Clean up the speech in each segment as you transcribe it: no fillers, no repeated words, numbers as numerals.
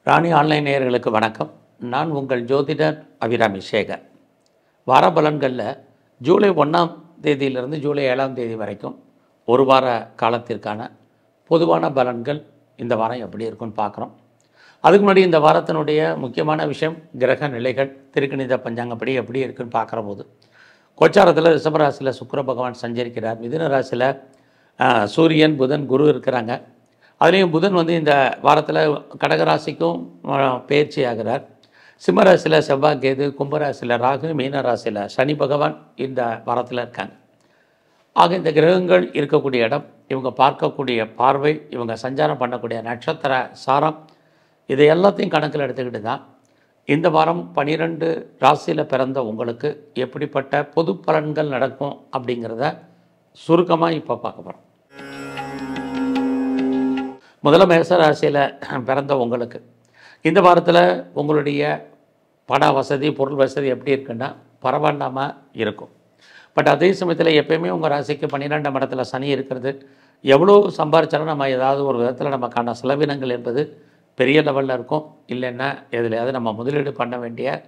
ராணி online நேயர்களுக்கு வணக்கம். நான் உங்கள் ஜோதிடர் அபிராமி சேகர். வார பலன்களில் ஜூலை 1ஆம் தேதியிலிருந்து ஜூலை 7ஆம் தேதி வரைக்கும் ஒரு வார காலத்திற்கான பொதுவான பலன்கள் இந்த வாரம் எப்படி இருக்குன்னு பார்க்குறோம். அதுக்கு முன்னாடி இந்த வாரத்தினுடைய முக்கியமான விஷயம் கிரக நிலைகள் திருக்கணித பஞ்சாங்கப்படி எப்படி இருக்குன்னு பார்க்குற போது கோச்சாரத்தில் ரிஷபராசியில் சுக்கிர பகவான் சஞ்சரிக்கிறார். மிதுன ராசியில் சூரியன் புதன் குரு இருக்கிறாங்க. அதுலேயும் புதன் இந்த வாரத்தில் கடகராசிக்கும் பயிற்சி ஆகிறார். சிம்மராசியில் செவ்வாய் கேது, கும்பராசியில் ராகு, மீன ராசியில் சனி பகவான் இந்த வாரத்தில் இருக்காங்க. ஆக இந்த கிரகங்கள் இருக்கக்கூடிய இடம், இவங்க பார்க்கக்கூடிய பார்வை, இவங்க சஞ்சாரம் பண்ணக்கூடிய நட்சத்திர சாரம், இதை எல்லாத்தையும் கணக்கில் எடுத்துக்கிட்டு தான் இந்த வாரம் 12 ராசியில் பிறந்த உங்களுக்கு எப்படிப்பட்ட பொது பலன்கள் நடக்கும் அப்படிங்கிறத சுருக்கமாக இப்போ பார்க்க போகிறோம். முதல்ல மேச ராசியில் பிறந்த உங்களுக்கு இந்த வாரத்தில் உங்களுடைய பண வசதி, பொருள் வசதி எப்படி இருக்குன்னா பரவாயில்லாமல் இருக்கும். பட் அதே சமயத்தில் எப்போயுமே உங்கள் ராசிக்கு 12ஆம் இடத்துல சனி இருக்கிறது. எவ்வளோ சம்பாரிச்சாலும் நம்ம ஏதாவது ஒரு விதத்தில் நமக்கான செலவினங்கள் என்பது பெரிய லெவலில் இருக்கும். இல்லைன்னா எதுலையாவது நம்ம முதலீடு பண்ண வேண்டிய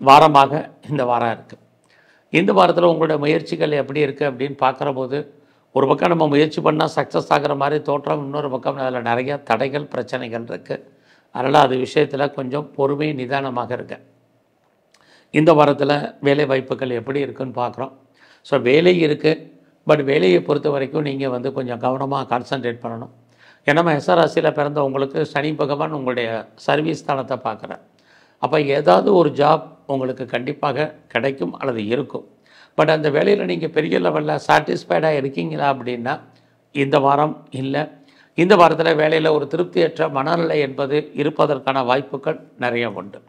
வாரமாக இந்த வாரம் இருக்குது. இந்த வாரத்தில் உங்களோட முயற்சிகள் எப்படி இருக்குது அப்படின்னு பார்க்குற போது ஒரு பக்கம் நம்ம முயற்சி பண்ணால் சக்ஸஸ் ஆகிற மாதிரி தோற்றம், இன்னொரு பக்கம் அதில் நிறைய தடைகள் பிரச்சனைகள் இருக்குது. அதனால் அது விஷயத்தில் கொஞ்சம் பொறுமை நிதானமாக இருக்கு. இந்த வாரத்தில் வேலை வாய்ப்புகள் எப்படி இருக்குதுன்னு பார்க்குறோம். ஸோ வேலை இருக்குது, பட் வேலையை பொறுத்த வரைக்கும் நீங்கள் கொஞ்சம் கவனமாக கான்சன்ட்ரேட் பண்ணணும். ஏன்னா மேசராசியில் பிறந்த உங்களுக்கு சனி பகவான் உங்களுடைய சர்வீஸ் ஸ்தானத்தை பார்க்குறார். அப்போ ஏதாவது ஒரு ஜாப் உங்களுக்கு கண்டிப்பாக கிடைக்கும் அல்லது இருக்கும். பட் அந்த வேலையில் நீங்கள் பெரிய லெவலில் சாட்டிஸ்ஃபைடாக இருக்கீங்களா அப்படின்னா இந்த வாரம் இல்லை. இந்த வாரத்தில் வேலையில் ஒரு திருப்தியற்ற மனநிலை என்பது இருப்பதற்கான வாய்ப்புகள் நிறைய உண்டு.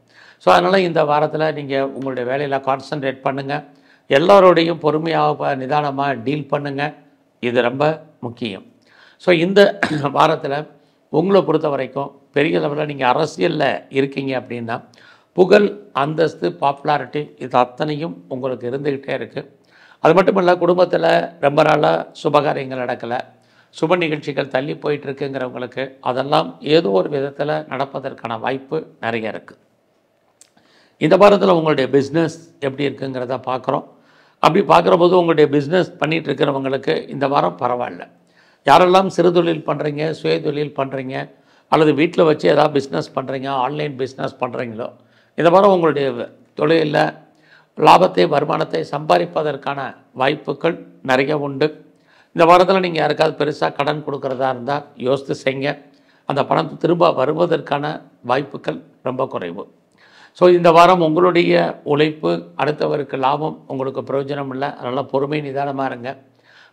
ஸோ அதனால் இந்த வாரத்தில் நீங்கள் உங்களுடைய வேலையில் கான்சன்ட்ரேட் பண்ணுங்கள். எல்லோரோடையும் பொறுமையாக நிதானமாக டீல் பண்ணுங்கள். இது ரொம்ப முக்கியம். ஸோ இந்த வாரத்தில் உங்களை பொறுத்த வரைக்கும் பெரிய லெவலில் நீங்கள் அரசியலில் இருக்கீங்க அப்படின்னா புகழ், அந்தஸ்து, பாப்புலாரிட்டி இது அத்தனையும் உங்களுக்கு இருந்துக்கிட்டே இருக்குது. அது மட்டும் இல்லை, குடும்பத்தில் ரொம்ப நாளாக சுபகாரியங்கள் நடக்கலை, சுப நிகழ்ச்சிகள் தள்ளி போயிட்டுருக்குங்கிறவங்களுக்கு அதெல்லாம் ஏதோ ஒரு விதத்தில் நடப்பதற்கான வாய்ப்பு நிறைய இருக்குது. இந்த வாரத்தில் உங்களுடைய பிஸ்னஸ் எப்படி இருக்குங்கிறத பார்க்குறோம். அப்படி பார்க்குற போது உங்களுடைய பிஸ்னஸ் பண்ணிகிட்டு இருக்கிறவங்களுக்கு இந்த வாரம் பரவாயில்ல. யாரெல்லாம் சிறு தொழில் பண்ணுறீங்க, சுய தொழில் பண்ணுறீங்க, அல்லது வீட்டில் வச்சு ஏதாவது பிஸ்னஸ் பண்ணுறீங்க, ஆன்லைன் பிஸ்னஸ் பண்ணுறீங்களோ இந்த வாரம் உங்களுடைய தொழிலில் லாபத்தை, வருமானத்தை சம்பாதிப்பதற்கான வாய்ப்புகள் நிறைய உண்டு. இந்த வாரத்தில் நீங்கள் யாருக்காவது பெருசாக கடன் கொடுக்குறதா இருந்தால் யோசித்து செய்யுங்க. அந்த பணம் திரும்ப வருவதற்கான வாய்ப்புகள் ரொம்ப குறைவு. ஸோ இந்த வாரம் உங்களுடைய உழைப்பு அடுத்தவருக்கு லாபம், உங்களுக்கு பிரயோஜனம் இல்லை. அதனால் பொறுமை நிதானமாக இருங்க.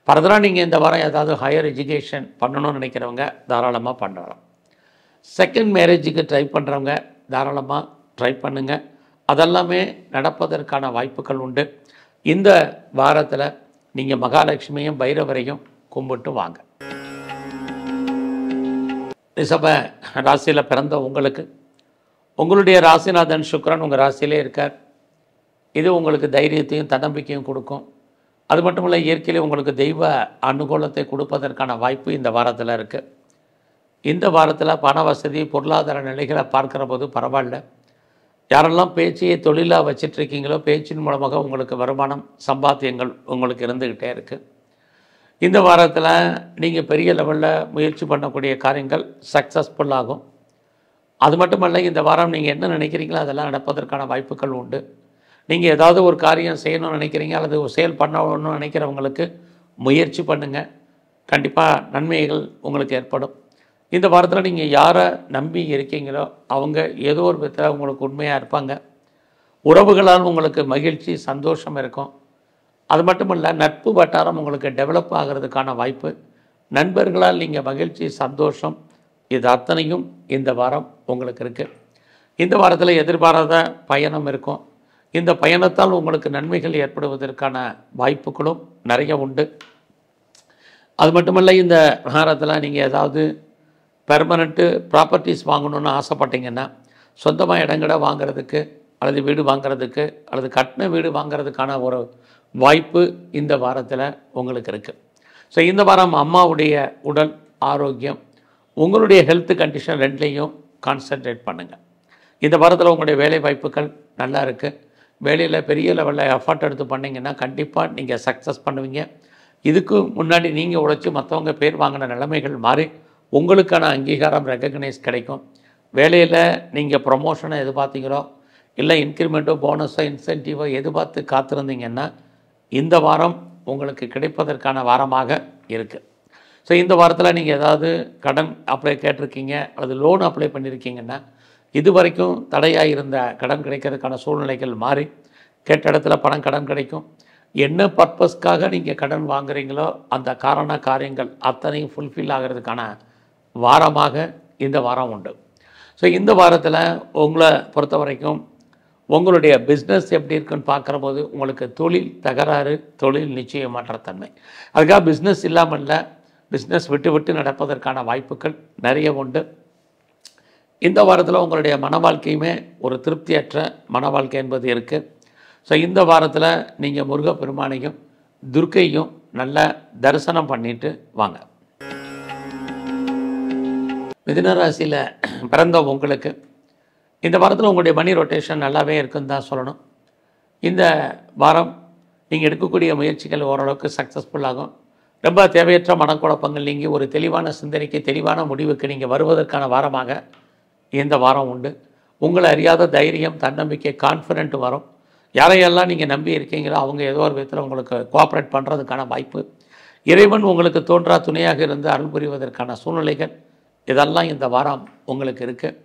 ஃபர்தராக நீங்கள் இந்த வாரம் ஏதாவது ஹையர் எஜுகேஷன் பண்ணணும்னு நினைக்கிறவங்க தாராளமாக பண்ணலாம். செகண்ட் மேரேஜுக்கு ட்ரை பண்ணுறவங்க தாராளமாக ட்ரை பண்ணுங்கள். அதெல்லாமே நடப்பதற்கான வாய்ப்புகள் உண்டு. இந்த வாரத்தில் நீங்கள் மகாலட்சுமியும் பைரவரையும் கும்பிட்டு வாங்க. ரிஷப ராசியில் பிறந்த உங்களுக்கு உங்களுடைய ராசிநாதன் சுக்கிரன் உங்கள் ராசியிலே இருக்கார். இது உங்களுக்கு தைரியத்தையும் தன்னம்பிக்கையும் கொடுக்கும். அது மட்டும் இல்லை, இயற்கையிலே உங்களுக்கு தெய்வ அனுகூலத்தை கொடுப்பதற்கான வாய்ப்பு இந்த வாரத்தில் இருக்குது. இந்த வாரத்தில் பண வசதி, பொருளாதார நிலைகளை பார்க்குற போது பரவாயில்ல. யாரெல்லாம் பேச்சையை தொழிலாக வச்சிட்ருக்கீங்களோ பேச்சின் மூலமாக உங்களுக்கு வருமானம், சம்பாத்தியங்கள் உங்களுக்கு இருந்துக்கிட்டே இருக்குது. இந்த வாரத்தில் நீங்கள் பெரிய லெவலில் முயற்சி பண்ணக்கூடிய காரியங்கள் சக்ஸஸ்ஃபுல்லாகும். அது மட்டுமல்ல, இந்த வாரம் நீங்கள் என்ன நினைக்கிறீங்களோ அதெல்லாம் நடப்பதற்கான வாய்ப்புகள் உண்டு. நீங்கள் ஏதாவது ஒரு காரியம் செய்யணும்னு நினைக்கிறீங்க அல்லது ஒரு செயல் பண்ணணும்னு நினைக்கிறவங்களுக்கு முயற்சி பண்ணுங்கள். கண்டிப்பாக நன்மைகள் உங்களுக்கு ஏற்படும். இந்த வாரத்தில் நீங்கள் யாரை நம்பி இருக்கீங்களோ அவங்க ஏதோ ஒரு விதத்தில் உங்களுக்கு உண்மையாக இருப்பாங்க. உறவுகளால் உங்களுக்கு மகிழ்ச்சி, சந்தோஷம் இருக்கும். அது மட்டும் இல்லை, நட்பு வட்டாரம் உங்களுக்கு டெவலப் ஆகிறதுக்கான வாய்ப்பு, நண்பர்களால் நீங்கள் மகிழ்ச்சி, சந்தோஷம், இது அத்தனையும் இந்த வாரம் உங்களுக்கு இருக்குது. இந்த வாரத்தில் எதிர்பாராத பயணம் இருக்கும். இந்த பயணத்தால் உங்களுக்கு நன்மைகள் ஏற்படுவதற்கான வாய்ப்புகளும் நிறைய உண்டு. அது மட்டுமல்ல, இந்த வாரத்தில் நீங்கள் ஏதாவது பெர்மனண்ட்டு ப்ராப்பர்ட்டிஸ் வாங்கணுன்னு ஆசைப்பட்டீங்கன்னா சொந்தமாக இடங்களை வாங்கிறதுக்கு அல்லது வீடு வாங்கிறதுக்கு அல்லது கட்டின வீடு வாங்கிறதுக்கான ஒரு வாய்ப்பு இந்த வாரத்தில் உங்களுக்கு இருக்குது. ஸோ இந்த வாரம் அம்மாவுடைய உடல் ஆரோக்கியம், உங்களுடைய ஹெல்த் கண்டிஷன் ரெண்டுலேயும் கான்சன்ட்ரேட் பண்ணுங்கள். இந்த வாரத்தில் உங்களுடைய வேலை வாய்ப்புகள் நல்லா இருக்குது. வேலையில் பெரிய லெவலில் எஃபர்ட் எடுத்து பண்ணிங்கன்னா கண்டிப்பாக நீங்கள் சக்ஸஸ் பண்ணுவீங்க. இதுக்கு முன்னாடி நீங்கள் உழைச்சி மற்றவங்க பேர் வாங்கின நிலைமைகள் மாறி உங்களுக்கான அங்கீகாரம் ரெக்கக்னைஸ் கிடைக்கும். வேலையில் நீங்கள் ப்ரொமோஷனை எதிர்பார்த்தீங்களோ இல்லை இன்க்ரிமெண்ட்டோ போனஸோ இன்சென்டிவோ எதிர்பார்த்து காத்திருந்தீங்கன்னா இந்த வாரம் உங்களுக்கு கிடைப்பதற்கான வாரமாக இருக்குது. ஸோ இந்த வாரத்தில் நீங்கள் ஏதாவது கடன் அப்ளை கேட்டிருக்கீங்க அல்லது லோன் அப்ளை பண்ணியிருக்கீங்கன்னா இது வரைக்கும் தடையாக இருந்த கடன் கிடைக்கிறதுக்கான சூழ்நிலைகள் மாறி கேட்ட இடத்துல கடன் கிடைக்கும். என்ன பர்பஸ்க்காக நீங்கள் கடன் வாங்குறீங்களோ அந்த காரியங்கள் அத்தனையும் ஃபுல்ஃபில் ஆகிறதுக்கான வாரமாக இந்த வாரம் உண்டு. ஸோ இந்த வாரத்தில் உங்களை பொறுத்த வரைக்கும் உங்களுடைய பிஸ்னஸ் எப்படி இருக்குன்னு பார்க்குற போது உங்களுக்கு தொழில் தகராறு, தொழில் நிச்சயமற்ற தன்மை. அதுக்காக பிஸ்னஸ் இல்லாமல் இல்லை, பிஸ்னஸ் விட்டு நடப்பதற்கான வாய்ப்புகள் நிறைய உண்டு. இந்த வாரத்தில் உங்களுடைய மன வாழ்க்கையுமே ஒரு திருப்தியற்ற மன வாழ்க்கை என்பது இருக்குது. ஸோ இந்த வாரத்தில் நீங்கள் முருகப்பெருமானையும் துர்க்கையும் நல்ல தரிசனம் பண்ணிட்டு வாங்க. மிதுன ராசியில் பிறந்த உங்களுக்கு இந்த வாரத்தில் உங்களுடைய மணி ரொட்டேஷன் நல்லாவே இருக்குன்னு தான் சொல்லணும். இந்த வாரம் நீங்கள் எடுக்கக்கூடிய முயற்சிகள் ஓரளவுக்கு சக்ஸஸ்ஃபுல்லாகும். ரொம்ப தேவையற்ற மனக்குழப்பங்கள் நீங்கி ஒரு தெளிவான சிந்தனைக்கு, தெளிவான முடிவுக்கு நீங்கள் வருவதற்கான வாரமாக இந்த வாரம் உண்டு. உங்களை அறியாத தைரியம், தன்னம்பிக்கை, கான்ஃபிடென்ட் வரும். யாரையெல்லாம் நீங்கள் நம்பி இருக்கீங்களோ அவங்க ஏதோ ஒரு விதத்தில் உங்களுக்கு கோஆப்ரேட் பண்ணுறதுக்கான வாய்ப்பு, இறைவன் உங்களுக்கு தோன்றா துணையாக இருந்து அருள் புரிவதற்கான சூழ்நிலைகள் இதெல்லாம் இந்த வாரம் உங்களுக்கு இருக்குது.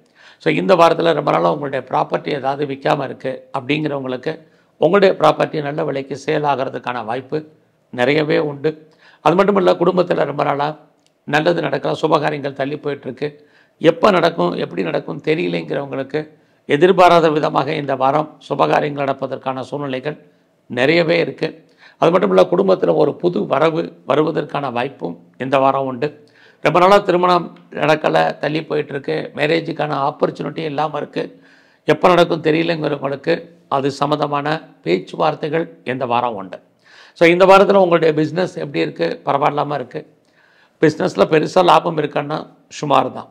ஸோ இந்த வாரத்தில் ரொம்ப நாளாக உங்களுடைய ப்ராப்பர்ட்டி ஏதாவது விற்காமல் இருக்குது அப்படிங்கிறவங்களுக்கு உங்களுடைய ப்ராப்பர்ட்டி நல்ல விலைக்கு சேல் ஆகிறதுக்கான வாய்ப்பு நிறையவே உண்டு. அது மட்டும் இல்லை, குடும்பத்தில் ரொம்ப நாளாக நல்லது நடக்கிற சுபகாரியங்கள் தள்ளி போயிட்டுருக்கு. எப்போ நடக்கும், எப்படி நடக்கும் தெரியலைங்கிறவங்களுக்கு எதிர்பாராத விதமாக இந்த வாரம் சுபகாரியங்கள் நடப்பதற்கான சூழ்நிலைகள் நிறையவே இருக்குது. அது மட்டும் இல்லை, குடும்பத்தில் ஒரு புது வருவதற்கான வாய்ப்பும் இந்த வாரம் உண்டு. ரொம்ப நாளாக திருமணம் நடக்கலை, தள்ளி போயிட்டுருக்கு, மேரேஜுக்கான ஆப்பர்ச்சுனிட்டி இல்லாமல் இருக்குது, எப்போ நடக்கும் தெரியலைங்கிறவங்களுக்கு அது சம்மந்தமான பேச்சுவார்த்தைகள் இந்த வாரம் உண்டு. ஸோ இந்த வாரத்தில் உங்களுடைய பிஸ்னஸ் எப்படி இருக்குது, பரவாயில்லாமல் இருக்குது. பிஸ்னஸில் பெருசாக லாபம் இருக்குன்னா சுமார் தான்.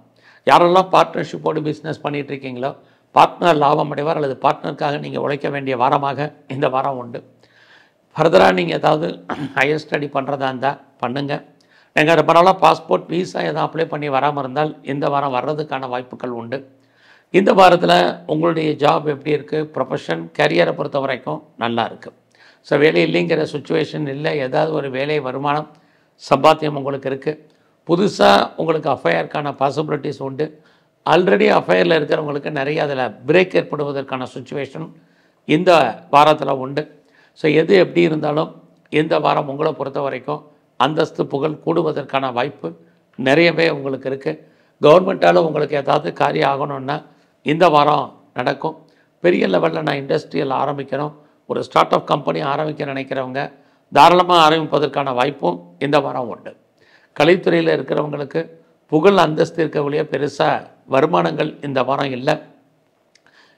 யாரெல்லாம் பார்ட்னர்ஷிப்போடு பிஸ்னஸ் பண்ணிகிட்ருக்கீங்களோ பார்ட்னர் லாபம் அடைவார் அல்லது பார்ட்னருக்காக நீங்கள் உழைக்க வேண்டிய வாரமாக இந்த வாரம் உண்டு. ஃபர்தராக நீங்கள் ஏதாவது ஹையர் ஸ்டடி பண்ணுறதா இருந்தால் பண்ணுங்கள். நீங்கள் ரொம்ப நாளாக பாஸ்போர்ட், வீசா எதாவது அப்ளை பண்ணி வராமல் இருந்தால் இந்த வாரம் வர்றதுக்கான வாய்ப்புகள் உண்டு. இந்த வாரத்தில் உங்களுடைய ஜாப் எப்படி இருக்குது, ப்ரொஃபஷன், கரியரை பொறுத்த வரைக்கும் நல்லா இருக்குது. ஸோ வேலை இல்லைங்கிற சுச்சுவேஷன் இல்லை, ஏதாவது ஒரு வேலை, வருமானம், சம்பாத்தியம் உங்களுக்கு இருக்குது. புதுசாக உங்களுக்கு அஃபையருக்கான பாசிபிலிட்டிஸ் உண்டு. ஆல்ரெடி அஃபையரில் இருக்கிறவங்களுக்கு நிறைய அதில் பிரேக் ஏற்படுவதற்கான சுச்சுவேஷன் இந்த வாரத்தில் உண்டு. ஸோ எது எப்படி இருந்தாலும் இந்த வாரம் உங்களை பொறுத்த வரைக்கும் அந்தஸ்து, புகழ் கூடுவதற்கான வாய்ப்பு நிறையவே உங்களுக்கு இருக்குது. கவர்மெண்ட்டால் உங்களுக்கு ஏதாவது காரியம் ஆகணுன்னா இந்த வாரம் நடக்கும். பெரிய லெவலில் நான் இண்டஸ்ட்ரியல் ஆரம்பிக்கணும், ஒரு ஸ்டார்ட் அப் கம்பெனி ஆரம்பிக்க நினைக்கிறவங்க தாராளமாக ஆரம்பிப்பதற்கான வாய்ப்பும் இந்த வாரம் உண்டு. கலைத்துறையில் இருக்கிறவங்களுக்கு புகழ், அந்தஸ்து இருக்க வழியே பெருசாக வருமானங்கள் இந்த வாரம் இல்லை.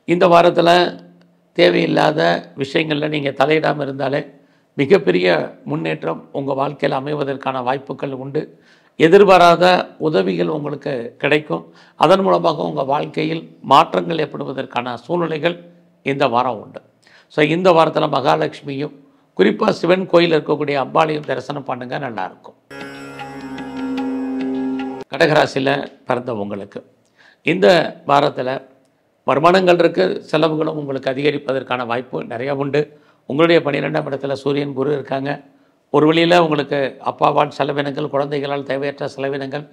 இந்த வாரத்தில் தேவையில்லாத விஷயங்களில் நீங்கள் தலையிடாமல் இருந்தாலே மிகப்பெரிய முன்னேற்றம் உங்கள் வாழ்க்கையில் அமைவதற்கான வாய்ப்புகள் உண்டு. எதிர்பாராத உதவிகள் உங்களுக்கு கிடைக்கும். அதன் மூலமாக உங்கள் வாழ்க்கையில் மாற்றங்கள் ஏற்படுவதற்கான சூழ்நிலைகள் இந்த வாரம் உண்டு. ஸோ இந்த வாரத்தில் மகாலட்சுமியும் குறிப்பாக சிவன் கோயில் இருக்கக்கூடிய அம்பாளையும் தரிசனம் பண்ணுங்கள், நல்லாயிருக்கும். கடகராசியில் பிறந்த உங்களுக்கு இந்த வாரத்தில் வருமானங்கள் இருக்குது, செலவுகளும் உங்களுக்கு அதிகரிப்பதற்கான வாய்ப்பு நிறையா உண்டு. உங்களுடைய 12ஆம் இடத்துல சூரியன், குரு இருக்காங்க. ஒரு வழியில் உங்களுக்கு அப்பாவால் செலவினங்கள், குழந்தைகளால் தேவையற்ற செலவினங்கள்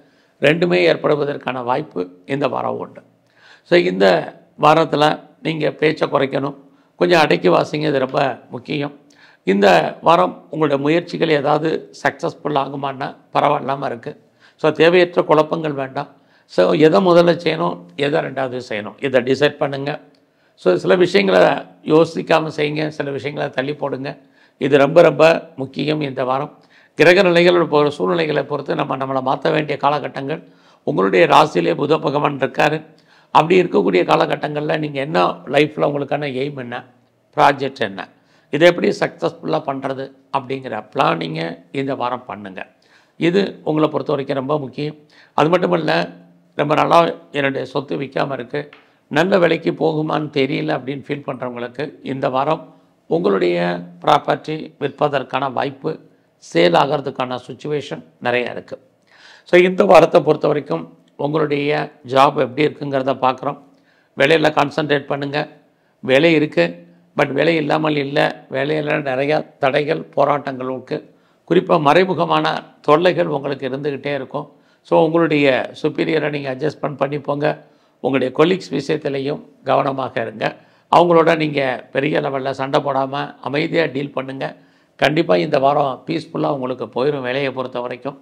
ரெண்டுமே ஏற்படுவதற்கான வாய்ப்பு இந்த வாரம் உண்டு. ஸோ இந்த வாரத்தில் நீங்கள் பேச்சை குறைக்கணும், கொஞ்சம் அடக்கி வாசிங்க, இது ரொம்ப முக்கியம். இந்த வாரம் உங்களுடைய முயற்சிகள் ஏதாவது சக்ஸஸ்ஃபுல் ஆகுமான்னா பரவாயில்லாமல் இருக்குது. ஸோ தேவையற்ற குழப்பங்கள் வேண்டாம். ஸோ எதை முதல்ல செய்யணும், எதை ரெண்டாவது செய்யணும், இதை டிசைட் பண்ணுங்கள். ஸோ சில விஷயங்களை யோசிக்காமல் செய்யுங்க, சில விஷயங்களை தள்ளி போடுங்க. இது ரொம்ப ரொம்ப முக்கியம். இந்த வாரம் கிரக நிலைகள், சூழ்நிலைகளை பொறுத்து நம்மளை மாற்ற வேண்டிய காலகட்டங்கள். உங்களுடைய ராசியிலே புத பகவான் இருக்கார். அப்படி இருக்கக்கூடிய காலகட்டங்களில் நீங்கள் என்ன லைஃப்பில் உங்களுக்கான எய்ம் என்ன, ப்ராஜெக்ட் என்ன, இதை எப்படி சக்ஸஸ்ஃபுல்லாக பண்ணுறது அப்படிங்கிற பிளானிங்கை இந்த வாரம் பண்ணுங்கள். இது உங்களை பொறுத்த வரைக்கும் ரொம்ப முக்கியம். அது மட்டும் இல்லை, ரொம்ப நாளா என்னுடைய சொத்து விற்காமல் இருக்குது, நல்ல விலைக்கு போகுமான்னு தெரியல அப்படின்னு ஃபீல் பண்ணுறவங்களுக்கு இந்த வாரம் உங்களுடைய ப்ராப்பர்ட்டி விற்பதற்கான வாய்ப்பு, சேல் ஆகிறதுக்கான சுச்சுவேஷன் நிறையா இருக்குது. ஸோ இந்த வாரத்தை பொறுத்த வரைக்கும் உங்களுடைய ஜாப் எப்படி இருக்குங்கிறத பார்க்குறோம். வேலையில் கான்சன்ட்ரேட் பண்ணுங்கள். வேலை இருக்குது, பட் வேலை இல்லாமல் இல்லை. வேலையில் நிறையா தடைகள், போராட்டங்கள் இருக்குது. குறிப்பாக மறைமுகமான தொல்லைகள் உங்களுக்கு இருந்துக்கிட்டே இருக்கும். ஸோ உங்களுடைய சுப்பீரியரை நீங்கள் அட்ஜஸ்ட்மெண்ட் பண்ணிப்போங்க. உங்களுடைய கொலீக்ஸ் விஷயத்துலேயும் கவனமாக இருங்க. அவங்களோட நீங்கள் பெரிய லெவலில் சண்டை போடாமல் அமைதியாக டீல் பண்ணுங்கள். கண்டிப்பாக இந்த வாரம் பீஸ்ஃபுல்லாக உங்களுக்கு போயிடும் வேலையை பொறுத்த வரைக்கும்.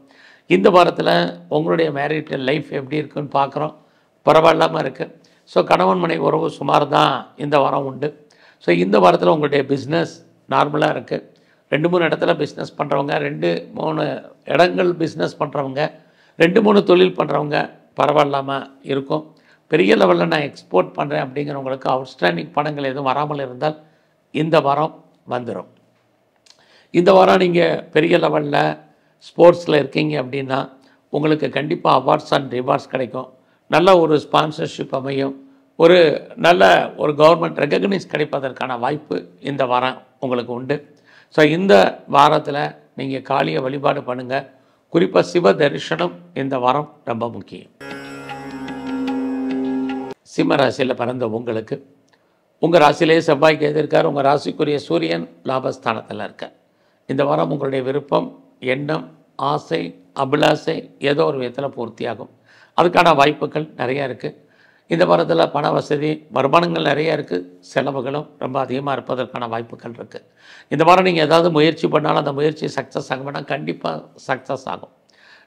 இந்த வாரத்தில் உங்களுடைய மேரிட்டல் லைஃப் எப்படி இருக்குன்னு பார்க்குறோம். பரவாயில்லாமல் இருக்குது. ஸோ கணவன் மனைவி உறவு சுமார் தான் இந்த வாரம் உண்டு. ஸோ இந்த வாரத்தில் உங்களுடைய பிஸ்னஸ் நார்மலாக இருக்குது. 2-3 இடத்துல பிஸ்னஸ் பண்ணுறவங்க, 2-3 இடங்கள் பிஸ்னஸ் பண்ணுறவங்க, 2-3 தொழில் பண்ணுறவங்க பரவாயில்லாமல் இருக்கும். பெரிய லெவலில் நான் எக்ஸ்போர்ட் பண்ணுறேன் அப்படிங்கிறவங்களுக்கு அவுட்ஸ்டாண்டிங் பணங்கள் எதுவும் வராமல் இருந்தால் இந்த வாரம் வந்துடும். இந்த வாரம் நீங்கள் பெரிய லெவலில் ஸ்போர்ட்ஸில் இருக்கீங்க அப்படின்னா உங்களுக்கு கண்டிப்பாக அவார்ட்ஸ் அண்ட் ரிவார்ட்ஸ் கிடைக்கும். நல்ல ஒரு ஸ்பான்சர்ஷிப் அமையும். ஒரு நல்ல ஒரு கவர்மெண்ட் ரெகக்னைஸ் கிடைப்பதற்கான வாய்ப்பு இந்த வாரம் உங்களுக்கு உண்டு. ஸோ இந்த வாரத்தில் நீங்கள் காளியை வழிபாடு பண்ணுங்கள். குறிப்பாக சிவ தரிசனம் இந்த வாரம் ரொம்ப முக்கியம். சிம்ம ராசியில் பிறந்த உங்களுக்கு உங்கள் ராசியிலே செவ்வாய் கேது இருக்கார். உங்கள் ராசிக்குரிய சூரியன் லாபஸ்தானத்தில் இருக்கார். இந்த வாரம் உங்களுடைய விருப்பம், எண்ணம், ஆசை, அபிலாசை ஏதோ ஒரு விதத்தில் பூர்த்தியாகும். அதுக்கான வாய்ப்புகள் நிறையா இருக்குது. இந்த வாரத்தில் பண வசதி, வருமானங்கள் நிறையா இருக்குது. செலவுகளும் ரொம்ப அதிகமாக இருப்பதற்கான வாய்ப்புகள் இருக்குது. இந்த வாரம் நீங்கள் ஏதாவது முயற்சி பண்ணாலும் அந்த முயற்சி சக்ஸஸ் ஆகும்னா கண்டிப்பாக சக்ஸஸ் ஆகும்.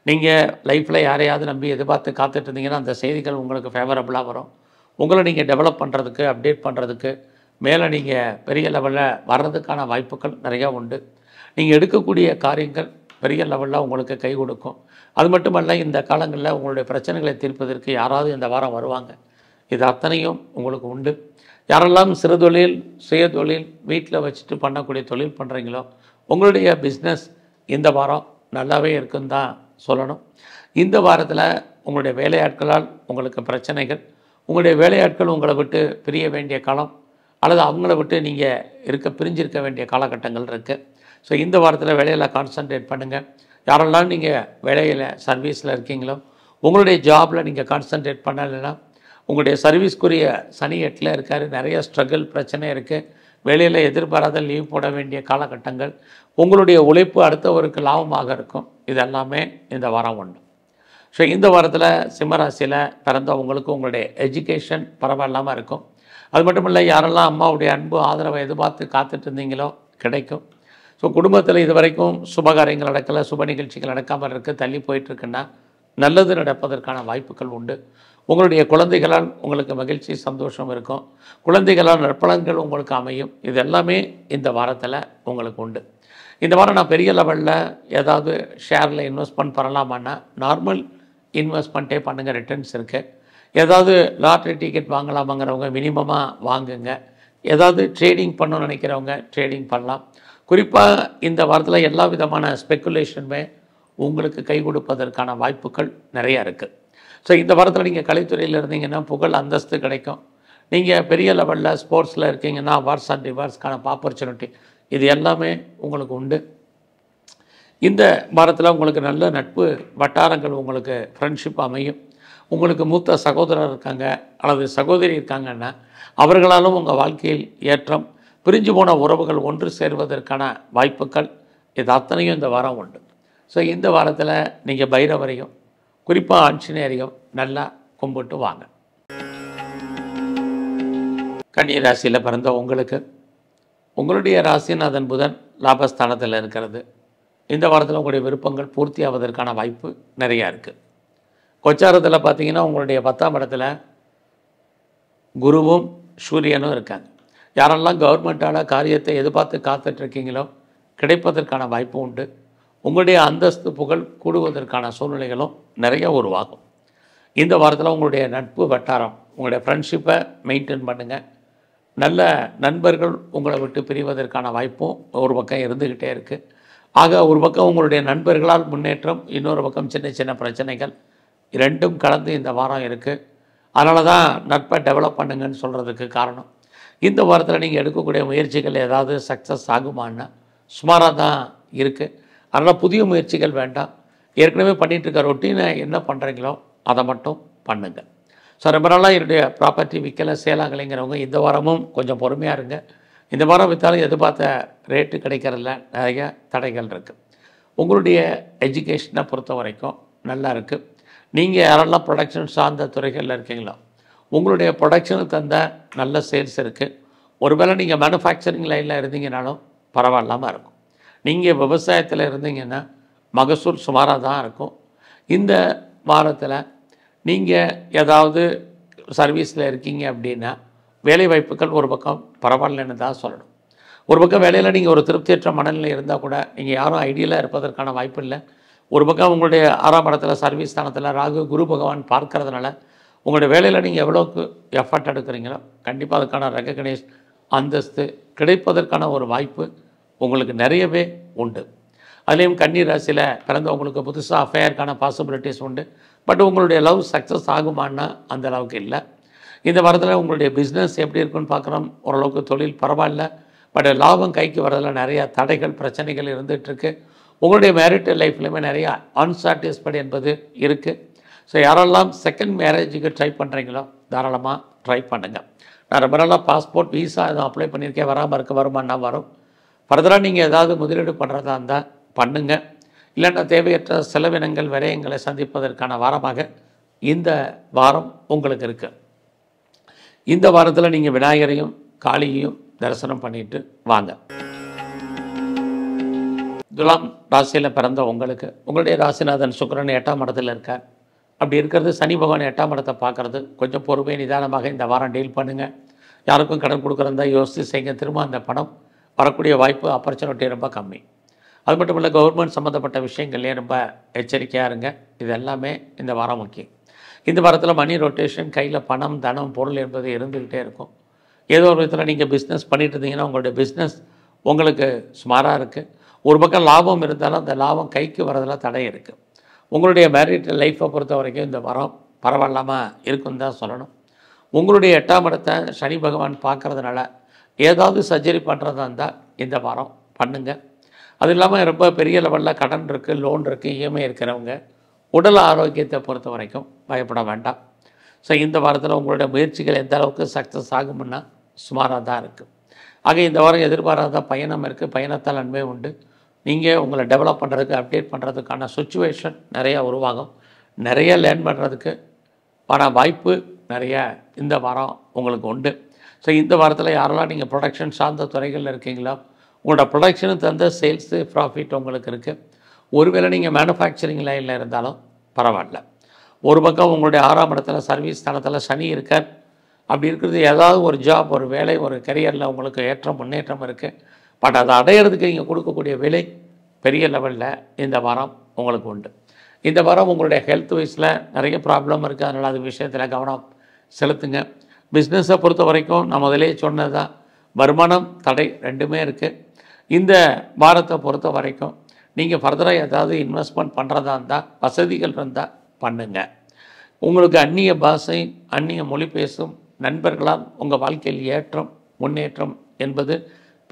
நீங்கள் லைஃப்பில் யாரையாவது நம்பி எதிர்பார்த்து காத்துட்டு இருந்தீங்கன்னா அந்த செய்திகள் உங்களுக்கு ஃபேவரபுளாக வரும். உங்களை நீங்கள் டெவலப் பண்ணுறதுக்கு, அப்டேட் பண்ணுறதுக்கு, மேலே நீங்கள் பெரிய லெவலில் வர்றதுக்கான வாய்ப்புகள் நிறையா உண்டு. நீங்கள் எடுக்கக்கூடிய காரியங்கள் பெரிய லெவலில் உங்களுக்கு கை கொடுக்கும். அது மட்டுமல்ல, இந்த காலங்களில் உங்களுடைய பிரச்சனைகளை தீர்ப்பதற்கு யாராவது இந்த வாரம் வருவாங்க. இது அத்தனையும் உங்களுக்கு உண்டு. யாரெல்லாம் சிறு தொழில், சுய தொழில், வீட்டில் வச்சுட்டு பண்ணக்கூடிய தொழில் பண்ணுறீங்களோ உங்களுடைய பிஸ்னஸ் இந்த வாரம் நல்லாவே இருக்குன்னு தான் சொல்லணும். இந்த வாரத்தில் உங்களுடைய வேலையாட்களால் உங்களுக்கு பிரச்சனைகள், உங்களுடைய வேலையாட்கள் உங்களை விட்டு பிரிய வேண்டிய காலம் அல்லது அவங்கள விட்டு நீங்கள் பிரிஞ்சிருக்க வேண்டிய காலகட்டங்கள் இருக்குது. ஸோ இந்த வாரத்தில் வேலையில் கான்சன்ட்ரேட் பண்ணுங்கள். யாரெல்லாம் நீங்கள் வேலையில் சர்வீஸில் இருக்கீங்களோ உங்களுடைய ஜாபில் நீங்கள் கான்சன்ட்ரேட் பண்ணலைன்னா உங்களுடைய சர்வீஸ்க்குரிய சனி 8ல் இருக்கார். நிறைய ஸ்ட்ரகிள், பிரச்சனை இருக்குது. வேலையில் எதிர்பாராத லீவ் போட வேண்டிய காலகட்டங்கள், உங்களுடைய உழைப்பு அடுத்தவருக்கு லாபமாக இருக்கும். இதெல்லாமே இந்த வாரம் உண்டு. ஸோ இந்த வாரத்தில் சிம்மராசியில் பிறந்தவங்களுக்கு உங்களுடைய எஜுகேஷன் பரவாயில்லாமல் இருக்கும். அது மட்டும் இல்லை, யாரெல்லாம் அம்மாவுடைய அன்பு, ஆதரவை எதிர்பார்த்து காத்துட்டு இருந்தீங்களோ கிடைக்கும். ஸோ குடும்பத்தில் இது வரைக்கும் சுபகாரியங்கள் நடக்கலை, சுப நிகழ்ச்சிகள் நடக்காமல் இருக்குது, தள்ளி போயிட்டுருக்குன்னா நல்லது நடப்பதற்கான வாய்ப்புகள் உண்டு. உங்களுடைய குழந்தைகளால் உங்களுக்கு மகிழ்ச்சி, சந்தோஷம் இருக்கும். குழந்தைகளால் நற்பலன்கள் உங்களுக்கு அமையும். இது எல்லாமே இந்த வாரத்தில் உங்களுக்கு உண்டு. இந்த வாரம் நான் பெரிய லெவலில் ஏதாவது ஷேரில் இன்வெஸ்ட்மெண்ட் பண்ணலாமான்னா நார்மல் இன்வெஸ்ட்மெண்ட்டே பண்ணுங்கள், ரிட்டர்ன்ஸ் இருக்குது. ஏதாவது லாட்ரி டிக்கெட் வாங்கலாமாங்கிறவங்க மினிமமாக வாங்குங்க. ஏதாவது ட்ரேடிங் பண்ணணும்னு நினைக்கிறவங்க ட்ரேடிங் பண்ணலாம். குறிப்பாக இந்த வாரத்தில் எல்லா விதமான ஸ்பெக்குலேஷனுமே உங்களுக்கு கை கொடுப்பதற்கான வாய்ப்புகள் நிறையா இருக்குது. ஸோ இந்த வாரத்தில் நீங்கள் கலைத்துறையில் இருந்தீங்கன்னா புகழ், அந்தஸ்து கிடைக்கும். நீங்கள் பெரிய லெவலில் ஸ்போர்ட்ஸில் இருக்கீங்கன்னா அவார்ட்ஸ் அண்ட் ரிவார்ட்ஸ்க்கான ஆப்பர்ச்சுனிட்டி இது எல்லாமே உங்களுக்கு உண்டு. இந்த வாரத்தில் உங்களுக்கு நல்ல நட்பு வட்டாரங்கள், உங்களுக்கு ஃப்ரெண்ட்ஷிப் அமையும். உங்களுக்கு மூத்த சகோதரர் இருக்காங்க அல்லது சகோதரி இருக்காங்கன்னா அவர்களாலும் உங்கள் வாழ்க்கையில் ஏற்றம், பிரிஞ்சு போன உறவுகள் ஒன்று சேர்வதற்கான வாய்ப்புகள் இது அத்தனையும் இந்த வாரம் உண்டு. ஸோ இந்த வாரத்தில் நீங்கள் பைரவரையும் குறிப்பாக ஆஞ்சநேயரையும் நல்லா கும்பிட்டு வாங்க. கன்னி ராசியில் பிறந்த உங்களுக்கு உங்களுடைய ராசிநாதன் புதன் லாபஸ்தானத்தில் இருக்கிறது. இந்த வாரத்தில் உங்களுடைய விருப்பங்கள் பூர்த்தி ஆவதற்கான வாய்ப்பு நிறையா இருக்குது. கோச்சாரத்தில் பார்த்தீங்கன்னா உங்களுடைய 10ஆம் இடத்துல குருவும் சூரியனும் இருக்காங்க. யாரெல்லாம் கவர்மெண்ட்டால் காரியத்தை எதிர்பார்த்து காத்துட்ருக்கீங்களோ கிடைப்பதற்கான வாய்ப்பு உண்டு. உங்களுடைய அந்தஸ்து, புகழ் கூடுவதற்கான சூழ்நிலைகளும் நிறைய உருவாகும். இந்த வாரத்தில் உங்களுடைய நட்பு வட்டாரம், உங்களுடைய ஃப்ரெண்ட்ஷிப்பை மெயின்டைன் பண்ணுங்கள். நல்ல நண்பர்கள் உங்களை விட்டு பிரிவதற்கான வாய்ப்பும் ஒரு பக்கம் இருந்துக்கிட்டே இருக்குது. ஆக ஒரு பக்கம் உங்களுடைய நண்பர்களால் முன்னேற்றம், இன்னொரு பக்கம் சின்ன சின்ன பிரச்சனைகள். ரெண்டும் கலந்து இந்த வாரம் இருக்குது. அதனால தான் நட்பை டெவலப் பண்ணுங்கன்னு சொல்கிறதுக்கு காரணம். இந்த வாரத்தில் நீங்கள் எடுக்கக்கூடிய முயற்சிகள் ஏதாவது சக்ஸஸ் ஆகுமான்னா சுமாராக தான் இருக்குது. அதனால் புதிய முயற்சிகள் வேண்டாம். ஏற்கனவே பண்ணிகிட்ருக்க ரொட்டீனை என்ன பண்ணுறீங்களோ அதை மட்டும் பண்ணுங்கள். ஸோ ரொம்ப நாளாக என்னுடைய ப்ராப்பர்ட்டி விற்கலை சேலாகலைங்கிறவங்க இந்த வாரமும் கொஞ்சம் பொறுமையாக இருங்க. இந்த வாரம் விற்றாலும் எதிர்பார்த்த ரேட்டு கிடைக்கிறதில்ல, நிறைய தடைகள் இருக்குது. உங்களுடைய எஜுகேஷனை பொறுத்த வரைக்கும் நல்லா இருக்குது. நீங்கள் யாரெல்லாம் ப்ரொடக்ஷன் சார்ந்த துறைகளில் இருக்கீங்களோ உங்களுடைய ப்ரொடக்ஷனுக்கு தந்த நல்ல சேல்ஸ் இருக்குது. ஒருவேளை நீங்கள் மேனுஃபேக்சரிங் லைனில் இருந்தீங்கனாலும் பரவாயில்லாமல் இருக்கும். நீங்கள் விவசாயத்தில் இருந்தீங்கன்னா மகசூல் சுமாராக தான் இருக்கும். இந்த வாரத்தில் நீங்கள் ஏதாவது சர்வீஸில் இருக்கீங்க அப்படின்னா வேலைவாய்ப்புகள் ஒரு பக்கம் பரவாயில்லன்னு தான் சொல்லணும். ஒரு பக்கம் வேலையில் நீங்கள் ஒரு திருப்தியற்ற மனநிலை இருந்தால் கூட நீங்கள் யாரும் ஐடியலாக இருப்பதற்கான வாய்ப்பு இல்லை. ஒரு பக்கம் உங்களுடைய 6ஆம் இடத்துல சர்வீஸ் ஸ்தானத்தில் ராகு குரு பகவான் பார்க்கறதுனால உங்களுடைய வேலையில் நீங்கள் எவ்வளோக்கு எஃபர்ட் எடுக்கிறீங்களோ கண்டிப்பாக அதுக்கான ரெகக்னைஸ் அந்தஸ்து கிடைப்பதற்கான ஒரு வாய்ப்பு உங்களுக்கு நிறையவே உண்டு. அதுலேயும் கன்னி ராசியில் பிறந்தவங்களுக்கு புதுசாக அஃபேருக்கான பாசிபிலிட்டிஸ் உண்டு. பட் உங்களுடைய லவ் சக்ஸஸ் ஆகுமான்னா அந்த அளவுக்கு இல்லை. இந்த வாரத்தில் உங்களுடைய பிஸ்னஸ் எப்படி இருக்குன்னு பார்க்குறோம். ஓரளவுக்கு தொழில் பரவாயில்ல. பட் லாபம் கைக்கு வரதில் நிறையா தடைகள் பிரச்சனைகள் இருந்துகிட்ருக்கு. உங்களுடைய மேரிட்டல் லைஃப்லையுமே நிறையா அன்சாட்டிஸ்ஃபைடு என்பது இருக்குது. ஸோ யாரெல்லாம் செகண்ட் மேரேஜுக்கு ட்ரை பண்ணுறீங்களோ தாராளமாக ட்ரை பண்ணுங்கள். நான் ரொம்ப நாளாக பாஸ்போர்ட் விசா எதுவும் அப்ளை பண்ணியிருக்கேன், வராமல் இருக்க வருமானா வரும். ஃபர்தராக நீங்கள் ஏதாவது முதலீடு பண்ணுறதா இருந்தால் பண்ணுங்கள். இல்லைன்னா தேவையற்ற செலவினங்கள் விரயங்களை சந்திப்பதற்கான வாரமாக இந்த வாரம் உங்களுக்கு இருக்குது. இந்த வாரத்தில் நீங்கள் விநாயகரையும் காளியையும் தரிசனம் பண்ணிட்டு வாங்க. துலாம் ராசியில் பிறந்த உங்களுக்கு உங்களுடைய ராசிநாதன் சுக்கிரன் 8ஆம் இடத்துல இருக்கார். அப்படி இருக்கிறது சனி பகவான் 8ஆம் இடத்தை பார்க்குறது. கொஞ்சம் பொறுமை நிதானமாக இந்த வாரம் டீல் பண்ணுங்கள். யாருக்கும் கடன் கொடுக்குறதா யோசித்து செய்யுங்க. திரும்ப அந்த பணம் வரக்கூடிய வாய்ப்பு ஆப்பர்ச்சுனிட்டி ரொம்ப கம்மி. அது மட்டும் இல்லை, கவர்மெண்ட் சம்மந்தப்பட்ட விஷயங்கள்லேயே ரொம்ப எச்சரிக்கையாக இருங்க. இது எல்லாமே இந்த வாரம் முக்கியம். இந்த வாரத்தில் மணி ரொட்டேஷன், கையில் பணம் தனம் பொருள் என்பது இருந்துக்கிட்டே இருக்கும். ஏதோ ஒரு விதத்தில் நீங்கள் பிஸ்னஸ் பண்ணிட்டு இருந்தீங்கன்னா உங்களுடைய பிஸ்னஸ் உங்களுக்கு சுமாராக இருக்குது. ஒரு பக்கம் லாபம் இருந்தாலும் அந்த லாபம் கைக்கு வரதில் தடை இருக்குது. உங்களுடைய மேரிட் லைஃப்பை பொறுத்த வரைக்கும் இந்த வாரம் பரவாயில்லாமல் இருக்குன்னு தான் சொல்லணும். உங்களுடைய 8ஆம் இடத்தை சனி பகவான் பார்க்குறதுனால ஏதாவது சர்ஜரி பண்ணுறதா இருந்தால் இந்த வாரம் பண்ணுங்கள். அது இல்லாமல் ரொம்ப பெரிய லெவலில் கடன் இருக்குது, லோன் இருக்குது, இஎம்ஐ இருக்கிறவங்க உடல் ஆரோக்கியத்தை பொறுத்த வரைக்கும் பயப்பட வேண்டாம். ஸோ இந்த வாரத்தில் உங்களுடைய முயற்சிகள் எந்த அளவுக்கு சக்ஸஸ் ஆகும்னா சுமாராக தான் இருக்குது. ஆக இந்த வாரம் எதிர்பாராத பயணம் இருக்குது. பயணத்தால் நன்மை உண்டு. நீங்கள் உங்களை டெவலப் பண்ணுறதுக்கு அப்டேட் பண்ணுறதுக்கான சுச்சுவேஷன் நிறையா உருவாகும். நிறைய லேர்ன் பண்ணுறதுக்கு வாய்ப்பு நிறைய இந்த வாரம் உங்களுக்கு உண்டு. ஸோ இந்த வாரத்தில் யாரெல்லாம் நீங்கள் ப்ரொடக்ஷன் சார்ந்த துறைகளில் இருக்கீங்களோ உங்களோட ப்ரொடக்ஷனுக்கு தந்த சேல்ஸு ப்ராஃபிட் உங்களுக்கு இருக்குது. ஒருவேளை நீங்கள் மேனுஃபேக்சரிங் லைனில் இருந்தாலும் பரவாயில்ல. ஒரு பக்கம் உங்களுடைய 6ஆம் இடத்துல சர்வீஸ் ஸ்தானத்தில் சனி இருக்கார். அப்படி இருக்கிறது ஏதாவது ஒரு ஜாப், ஒரு வேலை, ஒரு கரியரில் உங்களுக்கு ஏற்றம் முன்னேற்றம் இருக்குது. பட் அதை அடையிறதுக்கு நீங்கள் கொடுக்கக்கூடிய விலை பெரிய லெவலில் இந்த வாரம் உங்களுக்கு உண்டு. இந்த வாரம் உங்களுடைய ஹெல்த் வைஸில் நிறைய ப்ராப்ளம் இருக்குது. அதனால் அது விஷயத்தில் கவனம் செலுத்துங்க. பிஸ்னஸை பொறுத்த வரைக்கும் நான் முதலே சொன்னது தான், வருமானம் தடை ரெண்டுமே இருக்குது. இந்த வாரத்தை பொறுத்த வரைக்கும் நீங்கள் ஃபர்தராக ஏதாவது இன்வெஸ்ட்மெண்ட் பண்ணுறதா இருந்தால் வசதிகள் இருந்தால் பண்ணுங்கள். உங்களுக்கு அந்நிய பாஷை, அந்நிய மொழி பேசும் நண்பர்களால் உங்கள் வாழ்க்கையில் ஏற்றம் முன்னேற்றம் என்பது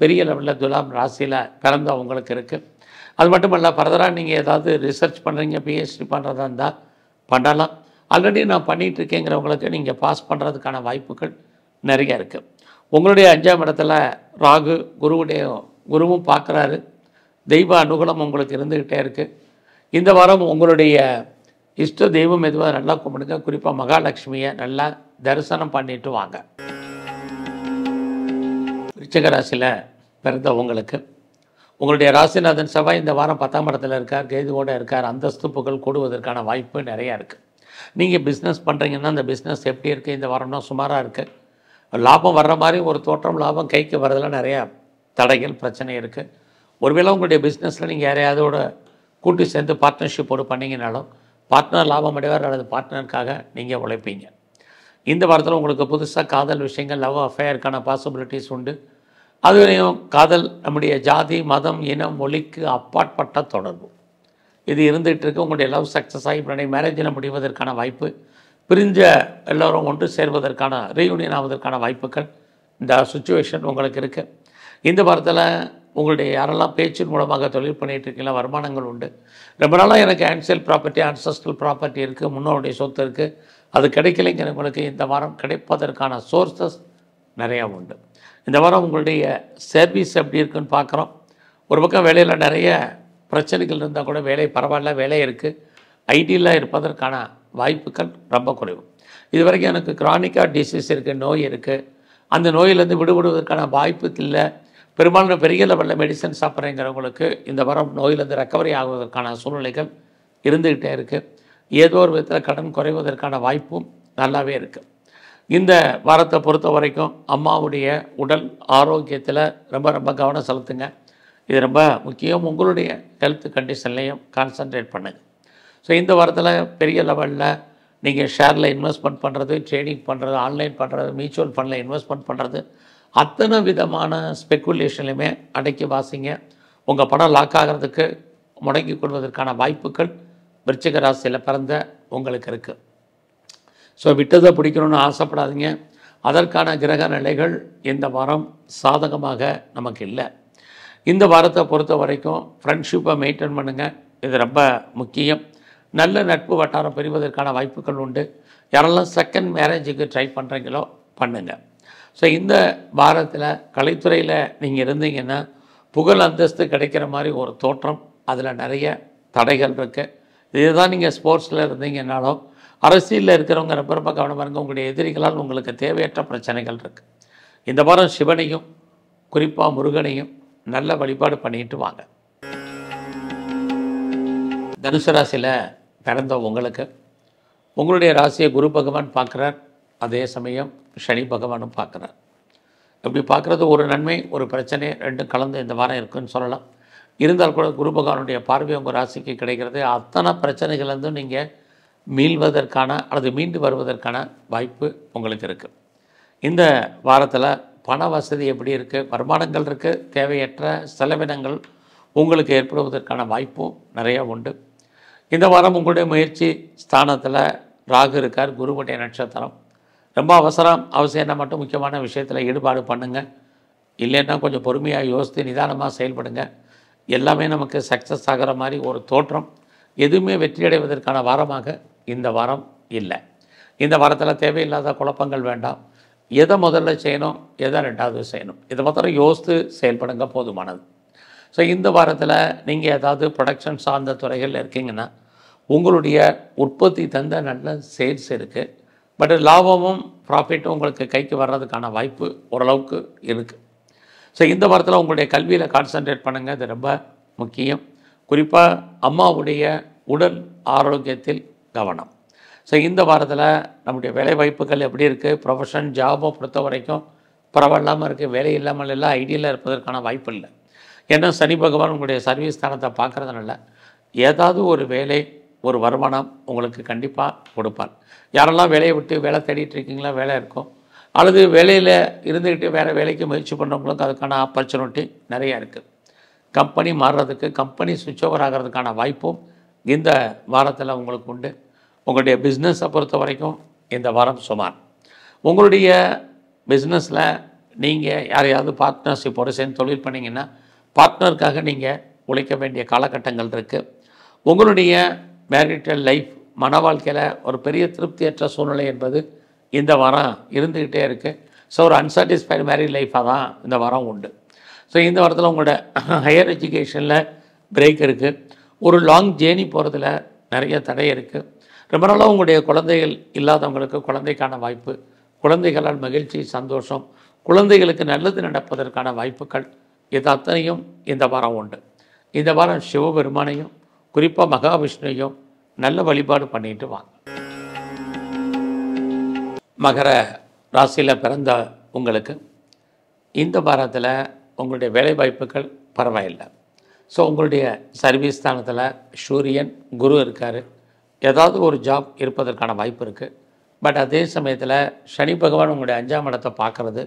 பெரிய லெவலில் துலாம் ராசியில் பிறந்த உங்களுக்கு இருக்குது. அது மட்டும் இல்லை, ஃபர்தராக நீங்கள் ஏதாவது ரிசர்ச் பண்ணுறீங்க, பிஹெச்டி பண்ணுறதா இருந்தால் பண்ணலாம். ஆல்ரெடி நான் பண்ணிகிட்ருக்கேங்கிறவங்களுக்கு நீங்கள் பாஸ் பண்ணுறதுக்கான வாய்ப்புகள் நிறைய இருக்குது. உங்களுடைய 5ஆம் இடத்துல ராகு குருவும் பார்க்குறாரு. தெய்வ அனுகூலம் உங்களுக்கு இருந்துக்கிட்டே இருக்குது. இந்த வாரம் உங்களுடைய இஷ்ட தெய்வம் எதுவாக நல்லா கும்பிடுங்க. குறிப்பாக மகாலட்சுமியை நல்லா தரிசனம் பண்ணிட்டு வாங்க. விருச்சிக ராசியில் பிறந்த உங்களுக்கு உங்களுடைய ராசிநாதன் செவ்வாய் இந்த வாரம் 10ஆம் இடத்துல இருக்கார், கேதுவோடு இருக்கார். அந்தஸ்து புகழ் கூடுவதற்கான வாய்ப்பு நிறையா இருக்குது. நீங்கள் பிஸ்னஸ் பண்ணுறீங்கன்னா அந்த பிஸ்னஸ் எப்படி இருக்குது இந்த வாரம்னா சுமாராக இருக்குது. லாபம் வர்ற மாதிரி ஒரு தோற்றம், லாபம் கைக்கு வரதில் நிறையா தடைகள் பிரச்சனை இருக்குது. ஒருவேளை உங்களுடைய பிஸ்னஸில் நீங்கள் யாரையாவதோட கூட்டி சேர்ந்து பார்ட்னர்ஷிப்போடு பண்ணிங்கனாலும் பார்ட்னர் லாபம் அடைவார் அல்லது பார்ட்னருக்காக நீங்கள் உழைப்பீங்க. இந்த வாரத்தில் உங்களுக்கு புதுசாக காதல் விஷயங்கள், லவ் அஃபேருக்கான பாசிபிலிட்டிஸ் உண்டு. அதுவரையும் காதல் நம்முடைய ஜாதி, மதம், இனம், மொழிக்கு அப்பாற்பட்ட தொடர்பு. இது இருந்துகிட்டு இருக்கு. உங்களுடைய லவ் சக்ஸஸ் ஆகி உடனே மேரேஜில் முடிவதற்கான வாய்ப்பு, பிரிஞ்ச எல்லோரும் ஒன்று சேர்வதற்கான ரீயூனியன் ஆவதற்கான வாய்ப்புகள் இந்த சுச்சுவேஷன் உங்களுக்கு இருக்குது. இந்த வாரத்தில் உங்களுடைய யாரெல்லாம் பேச்சின் மூலமாக தொழில் பண்ணிகிட்டு இருக்கீங்களா, வருமானங்கள் உண்டு. ரொம்ப நாளாக எனக்கு ஆன்சியல் ப்ராப்பர்ட்டி, ஆன்சஸ்ட்ரல் ப்ராப்பர்ட்டி இருக்குது, முன்னோருடைய சொத்து இருக்குது, அது கிடைக்கலைங்கிறவங்களுக்கு இந்த வாரம் கிடைப்பதற்கான சோர்ஸஸ் நிறையா உண்டு. இந்த வாரம் உங்களுடைய சர்வீஸ் எப்படி இருக்குன்னு பார்க்குறோம். ஒரு பக்கம் வேலையில் நிறைய பிரச்சனைகள் இருந்தால் கூட வேலை பரவாயில்ல, வேலை இருக்குது, ஐடியில் இருப்பதற்கான வாய்ப்புகள் ரொம்ப குறைவு. இது வரைக்கும் எனக்கு க்ரானிக்காக டிசீஸ் இருக்குது, நோய் இருக்குது, அந்த நோயிலேருந்து விடுபடுவதற்கான வாய்ப்பு இல்லை. பெரும்பாலான பெரிய லெவலில் மெடிசன் சாப்பிட்றேங்கிறவங்களுக்கு இந்த வாரம் நோயிலேருந்து ரெக்கவரி ஆகுவதற்கான சூழ்நிலைகள் இருந்துக்கிட்டே இருக்குது. ஏதோ ஒரு விதத்தில் கடன் குறைவதற்கான வாய்ப்பும் நல்லாவே இருக்குது. இந்த வாரத்தை பொறுத்த வரைக்கும் அம்மாவுடைய உடல் ஆரோக்கியத்தில் ரொம்ப ரொம்ப கவனம் செலுத்துங்க. இது ரொம்ப முக்கியம். உங்களுடைய ஹெல்த் கண்டிஷன்லையும் கான்சன்ட்ரேட் பண்ணுங்கள். ஸோ இந்த வாரத்தில் பெரிய லெவலில் நீங்கள் ஷேரில் இன்வெஸ்ட்மெண்ட் பண்ணுறது, ட்ரேடிங் பண்ணுறது, ஆன்லைன் பண்ணுறது, மியூச்சுவல் ஃபண்டில் இன்வெஸ்ட்மெண்ட் பண்ணுறது, அத்தனை விதமான ஸ்பெக்குலேஷன்லையுமே அடக்கி வாசிங்க. உங்கள் பணம் லாக் ஆகிறதுக்கு முடங்கி கொள்வதற்கான வாய்ப்புகள் விருச்சிக ராசியில் பிறந்த உங்களுக்கு இருக்குது. ஸோ விட்டதை பிடிக்கணும்னு ஆசைப்படாதீங்க. அதற்கான கிரக நிலைகள் இந்த வாரம் சாதகமாக நமக்கு இல்லை. இந்த வாரத்தை பொறுத்த வரைக்கும் ஃப்ரெண்ட்ஷிப்பை மெயின்டைன் பண்ணுங்கள். இது ரொம்ப முக்கியம். நல்ல நட்பு வட்டாரம் பெறுவதற்கான வாய்ப்புகள் உண்டு. யாரெல்லாம் செகண்ட் மேரேஜுக்கு ட்ரை பண்ணுறீங்களோ பண்ணுங்கள். ஸோ இந்த வாரத்தில் கலைத்துறையில் நீங்கள் இருந்தீங்கன்னா புகழ் அந்தஸ்து கிடைக்கிற மாதிரி ஒரு தோற்றம், அதில் நிறைய தடைகள் இருக்குது. இதுதான் நீங்கள் ஸ்போர்ட்ஸில் இருந்தீங்கன்னாலும் அரசியலில் இருக்கிறவங்க ரொம்ப ரொம்ப கவனமாக இருங்க. உங்களுடைய எதிரிகளால் உங்களுக்கு தேவையற்ற பிரச்சனைகள் இருக்குது. இந்த வாரம் சிவனையும் குறிப்பாக முருகனையும் நல்ல வழிபாடு பண்ணிட்டு வாங்க. தனுசு ராசியில் பிறந்த உங்களுக்கு உங்களுடைய ராசியை குரு பகவான் பார்க்குறார், அதே சமயம் சனி பகவானும் பார்க்குறார். இப்படி பார்க்குறது ஒரு நன்மை ஒரு பிரச்சனை ரெண்டும் கலந்து இந்த வாரம் இருக்குதுன்னு சொல்லலாம். இருந்தால் கூட குரு பகவானுடைய பார்வை உங்கள் ராசிக்கு கிடைக்கிறது. அத்தனை பிரச்சனைகள்லேருந்தும் நீங்கள் மீள்வதற்கான அல்லது மீண்டு வருவதற்கான வாய்ப்பு உங்களுக்கு இருக்குது. இந்த வாரத்தில் பண வசதி எப்படி இருக்குது, வருமானங்கள் இருக்குது, தேவையற்ற செலவினங்கள் உங்களுக்கு ஏற்படுவதற்கான வாய்ப்பும் நிறையா உண்டு. இந்த வாரம் உங்களுடைய முயற்சி ஸ்தானத்தில் ராகு இருக்கார், குருவுடைய நட்சத்திரம். ரொம்ப அவசியம்னா மட்டும் முக்கியமான விஷயத்தில் ஈடுபாடு பண்ணுங்கள். இல்லைன்னா கொஞ்சம் பொறுமையாக யோசித்து நிதானமாக செயல்படுங்க. எல்லாமே நமக்கு சக்ஸஸ் ஆகிற மாதிரி ஒரு தோற்றம். எதுவுமே வெற்றியடைவதற்கான வாரமாக இந்த வாரம் இல்லை. இந்த வாரத்தில் தேவையில்லாத குழப்பங்கள் வேண்டாம். எதை முதல்ல செய்யணும், எதை ரெண்டாவது செய்யணும், இதை மாத்திரம் யோசித்து செயல்படுங்க, போதுமானது. ஸோ இந்த வாரத்தில் நீங்கள் ஏதாவது ப்ரொடக்ஷன் சார்ந்த துறைகள் இருக்கீங்கன்னா உங்களுடைய உற்பத்தி தந்த நல்ல சேல்ஸ் இருக்குது. பட் லாபமும் ப்ராஃபிட்டும் உங்களுக்கு கைக்கு வர்றதுக்கான வாய்ப்பு ஓரளவுக்கு இருக்குது. ஸோ இந்த வாரத்தில் உங்களுடைய கல்வியில் கான்சன்ட்ரேட் பண்ணுங்கள், இது ரொம்ப முக்கியம். குறிப்பாக அம்மாவுடைய உடல் ஆரோக்கியத்தில் கவனம். ஸோ இந்த வாரத்தில் நம்முடைய வேலை வாய்ப்புகள் எப்படி இருக்குது, ப்ரொஃபஷன் ஜாபை பொறுத்த வரைக்கும் பரவாயில்லாமல் இருக்குது. வேலை இல்லாமல் எல்லாம் ஐடியில் இருப்பதற்கான வாய்ப்பு இல்லை. ஏன்னா சனி பகவான் உங்களுடைய சர்வீஸ் ஸ்தானத்தை பார்க்குறதுனால ஏதாவது ஒரு வேலை, ஒரு வருமானம் உங்களுக்கு கண்டிப்பாக கொடுப்பார். யாரெல்லாம் வேலையை விட்டு வேலை தேடிட்டு இருக்கீங்களா, வேலை இருக்கும், அல்லது வேலையில் இருந்துக்கிட்டு வேறு வேலைக்கு முயற்சி பண்ணுறவங்களுக்கு அதுக்கான ஆப்பர்ச்சுனிட்டி நிறையா இருக்குது. கம்பெனி மாறுறதுக்கு, கம்பெனி சுவிட்ச் ஓவர் ஆகிறதுக்கான வாய்ப்பும் இந்த வாரத்தில் உங்களுக்கு உண்டு. உங்களுடைய பிஸ்னஸை பொறுத்த வரைக்கும் இந்த வாரம் சுமார். உங்களுடைய பிஸ்னஸில் நீங்கள் யாரையாவது பார்ட்னர்ஷிப்போடு சேர்ந்து தொழில் பண்ணிங்கன்னா பார்ட்னருக்காக நீங்கள் உழைக்க வேண்டிய காலகட்டங்கள் இருக்குது. உங்களுடைய மேரிட்டல் லைஃப், மன வாழ்க்கையில் ஒரு பெரிய திருப்தியற்ற சூழ்நிலை என்பது இந்த வாரம் இருந்துக்கிட்டே இருக்குது. ஸோ ஒரு அன்சாட்டிஸ்ஃபைடு மேரிட் லைஃபாக தான் இந்த வாரம் உண்டு. ஸோ இந்த வாரத்தில் உங்களோட ஹையர் எஜுகேஷனில் பிரேக் இருக்குது. ஒரு லாங் ஜேர்னி போகிறதுல நிறைய தடை இருக்குது. ரொம்ப நாளாக உங்களுடைய குழந்தைகள் இல்லாதவங்களுக்கு குழந்தைக்கான வாய்ப்பு, குழந்தைகளால் மகிழ்ச்சி, சந்தோஷம், குழந்தைகளுக்கு நல்லது நடப்பதற்கான வாய்ப்புகள், இது அத்தனையும் இந்த வாரம் உண்டு. இந்த வாரம் சிவபெருமானையும் குறிப்பாக மகாவிஷ்ணுவையும் நல்ல வழிபாடு பண்ணிட்டு வாங்க. மகர ராசியில் பிறந்த உங்களுக்கு இந்த வாரத்தில் உங்களுடைய வேலை வாய்ப்புகள் பரவாயில்லை. ஸோ உங்களுடைய சர்வீஸ் ஸ்தானத்தில் சூரியன் குரு இருக்கார். ஏதாவது ஒரு ஜாப் இருப்பதற்கான வாய்ப்பு இருக்குது. பட் அதே சமயத்தில் சனி பகவான் உங்களுடைய 5ஆம் இடத்தை பார்க்குறது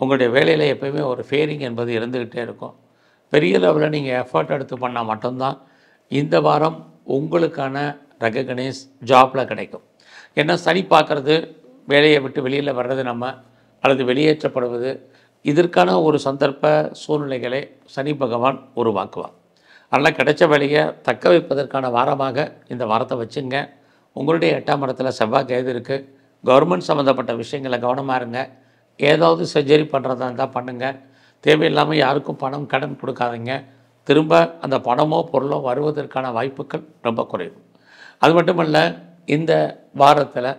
உங்களுடைய வேலையில் எப்போயுமே ஒரு ஃபேரிங் என்பது இருந்துக்கிட்டே இருக்கும். பெரிய லெவலில் நீங்கள் எஃபர்ட் எடுத்து பண்ணால் மட்டும்தான் இந்த வாரம் உங்களுக்கான ரெகக்னைஸ் ஜாப்பில் கிடைக்கும். ஏன்னா சனி பார்க்குறது வேலையை விட்டு வெளியில் வர்றது நம்ம அல்லது வெளியேற்றப்படுவது, இதற்கான ஒரு சந்தர்ப்ப சூழ்நிலைகளை சனி பகவான் உருவாக்குவார். அதனால் கிடைச்ச வேலையை தக்க வைப்பதற்கான வாரமாக இந்த வாரத்தை வச்சுங்க. உங்களுடைய 8ஆம் இடத்துல செவ்வாய் கேது இருக்குது. கவர்மெண்ட் சம்மந்தப்பட்ட விஷயங்களை கவனமாக இருங்க. ஏதாவது சர்ஜரி பண்ணுறதா இருந்தால் பண்ணுங்கள். தேவையில்லாமல் யாருக்கும் பணம் கடன் கொடுக்காதீங்க. திரும்ப அந்த பணமோ பொருளோ வருவதற்கான வாய்ப்புகள் ரொம்ப குறைவு. அது மட்டுமல்ல, இந்த வாரத்தில்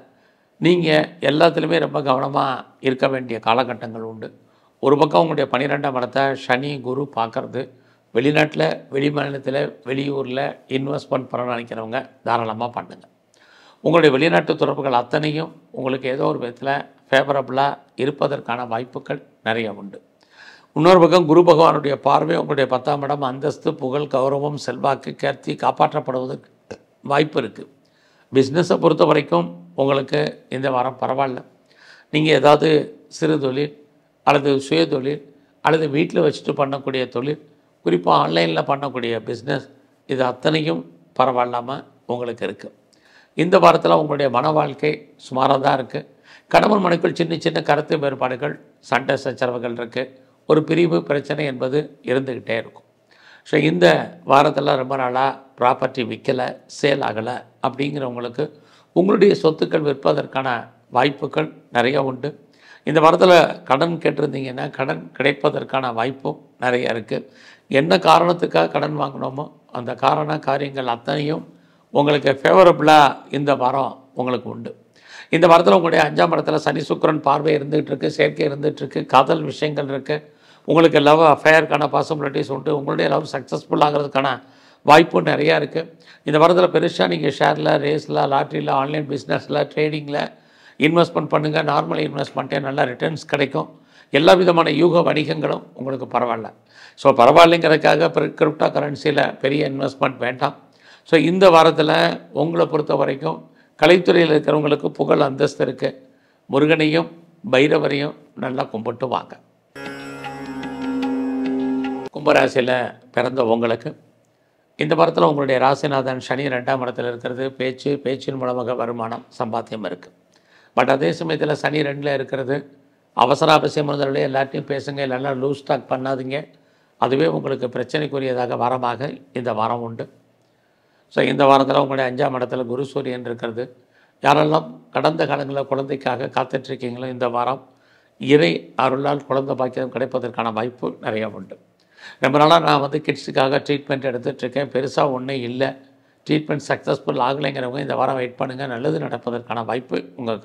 நீங்கள் எல்லாத்துலேயுமே ரொம்ப கவனமாக இருக்க வேண்டிய காலகட்டங்கள் உண்டு. ஒரு பக்கம் உங்களுடைய 12ஆம் இடத்தை சனி குரு பார்க்குறது, வெளிநாட்டில் வெளி மாநிலத்தில் வெளியூரில் இன்வெஸ்ட்மெண்ட் பண்ண நினைக்கிறவங்க தாராளமாக பண்ணுங்கள். உங்களுடைய வெளிநாட்டு தொடர்புகள் அத்தனையும் உங்களுக்கு ஏதோ ஒரு விதத்தில் ஃபேவரபுளாக இருப்பதற்கான வாய்ப்புகள் நிறைய உண்டு. இன்னொரு பக்கம் குரு பகவானுடைய பார்வை உங்களுடைய 10ஆம் இடம் அந்தஸ்து, புகழ், கௌரவம், செல்வாக்கு, கீர்த்தி காப்பாற்றப்படுவதற்கு வாய்ப்பு இருக்குது. பிஸ்னஸை பொறுத்த வரைக்கும் உங்களுக்கு இந்த வாரம் பரவாயில்ல. நீங்கள் ஏதாவது சிறு தொழில் அல்லது சுய தொழில் அல்லது வீட்டில் வச்சுட்டு பண்ணக்கூடிய தொழில், குறிப்பாக ஆன்லைனில் பண்ணக்கூடிய பிஸ்னஸ், இது அத்தனையும் பரவாயில்லாமல் உங்களுக்கு இருக்குது. இந்த வாரத்தில் உங்களுடைய மன வாழ்க்கை சுமாராக தான் இருக்குது. கணவன் மனைக்குள் சின்ன சின்ன கருத்து வேறுபாடுகள், சண்டை சச்சரவுகள் இருக்குது. ஒரு பிரிவு பிரச்சனை என்பது இருந்துக்கிட்டே இருக்கும். ஸோ இந்த வாரத்தில் ரொம்ப நாளாக ப்ராப்பர்ட்டி விற்கலை, சேல் ஆகலை அப்படிங்கிறவங்களுக்கு உங்களுடைய சொத்துக்கள் விற்பதற்கான வாய்ப்புகள் நிறையா உண்டு. இந்த வாரத்தில் கடன் கேட்டிருந்தீங்கன்னா கடன் கிடைப்பதற்கான வாய்ப்பும் நிறைய இருக்குது. என்ன காரணத்துக்காக கடன் வாங்கினோமோ அந்த காரியங்கள் அத்தனையும் உங்களுக்கு ஃபேவரபுளாக இந்த வாரம் உங்களுக்கு உண்டு. இந்த வாரத்தில் உங்களுடைய 5ஆம் இடத்துல சனி சுக்கிரன் பார்வை இருந்துகிட்டு இருக்குது, சேர்க்கை இருந்துகிட்ருக்கு, காதல் விஷயங்கள் இருக்குது. உங்களுக்கு லவ் அஃபேருக்கான பாசிபிலிட்டிஸ் உண்டு. உங்களுடைய லவ் சக்ஸஸ்ஃபுல் ஆகிறதுக்கான வாய்ப்பு நிறையா இருக்குது. இந்த வாரத்தில் பெருசாக நீங்கள் ஷேரில், ரேஸில், லாட்ரியில், ஆன்லைன் பிஸ்னஸில், ட்ரேடிங்கில் இன்வெஸ்ட்மெண்ட் பண்ணுங்கள். நார்மல் இன்வெஸ்ட்மெண்ட்டே நல்ல ரிட்டர்ன்ஸ் கிடைக்கும். எல்லா விதமான யூக வணிகங்களும் உங்களுக்கு பரவாயில்ல. ஸோ பரவாயில்லைங்கிறதுக்காக கிரிப்டோ கரன்சியில் பெரிய இன்வெஸ்ட்மெண்ட் வேண்டாம். ஸோ இந்த வாரத்தில் உங்களை பொறுத்த வரைக்கும் கலைத்துறையில் இருக்கிறவங்களுக்கு புகழ் அந்தஸ்து இருக்குது. முருகனையும் பைரவரையும் நல்லா கும்பிட்டு வாங்க. கும்பராசியில் பிறந்த உங்களுக்கு இந்த வாரத்தில் உங்களுடைய ராசிநாதன் சனி 2ஆம் இடத்துல இருக்கிறது. பேச்சின் மூலமாக வருமானம், சம்பாத்தியம் இருக்குது. பட் அதே சமயத்தில் சனி 2ல் இருக்கிறது. அவசரம் முதல்ல எல்லாத்தையும் பேசுங்க, இல்லைன்னா லூஸ் டாக் பண்ணாதீங்க. அதுவே உங்களுக்கு பிரச்சனைக்குரியதாக வாரமாக இந்த வாரம் உண்டு. ஸோ இந்த வாரத்தில் உங்களுடைய 5ஆம் இடத்துல குரு சூரியன் இருக்கிறது. யாரெல்லாம் கடந்த காலங்களில் குழந்தைக்காக காத்துட்ருக்கீங்களோ இந்த வாரம் இறை அருளால் குழந்தை பாக்கியம் கிடைப்பதற்கான வாய்ப்பு நிறையா உண்டு. ரொம்ப நாளாக நான் கிட்ஸுக்காக ட்ரீட்மெண்ட் எடுத்துகிட்ருக்கேன், பெருசாக ஒன்றும் இல்லை, ட்ரீட்மெண்ட் சக்ஸஸ்ஃபுல் ஆகலைங்கிறவங்க இந்த வாரம் வெயிட் பண்ணுங்கள். நல்லது நடப்பதற்கான வாய்ப்பு உங்கள்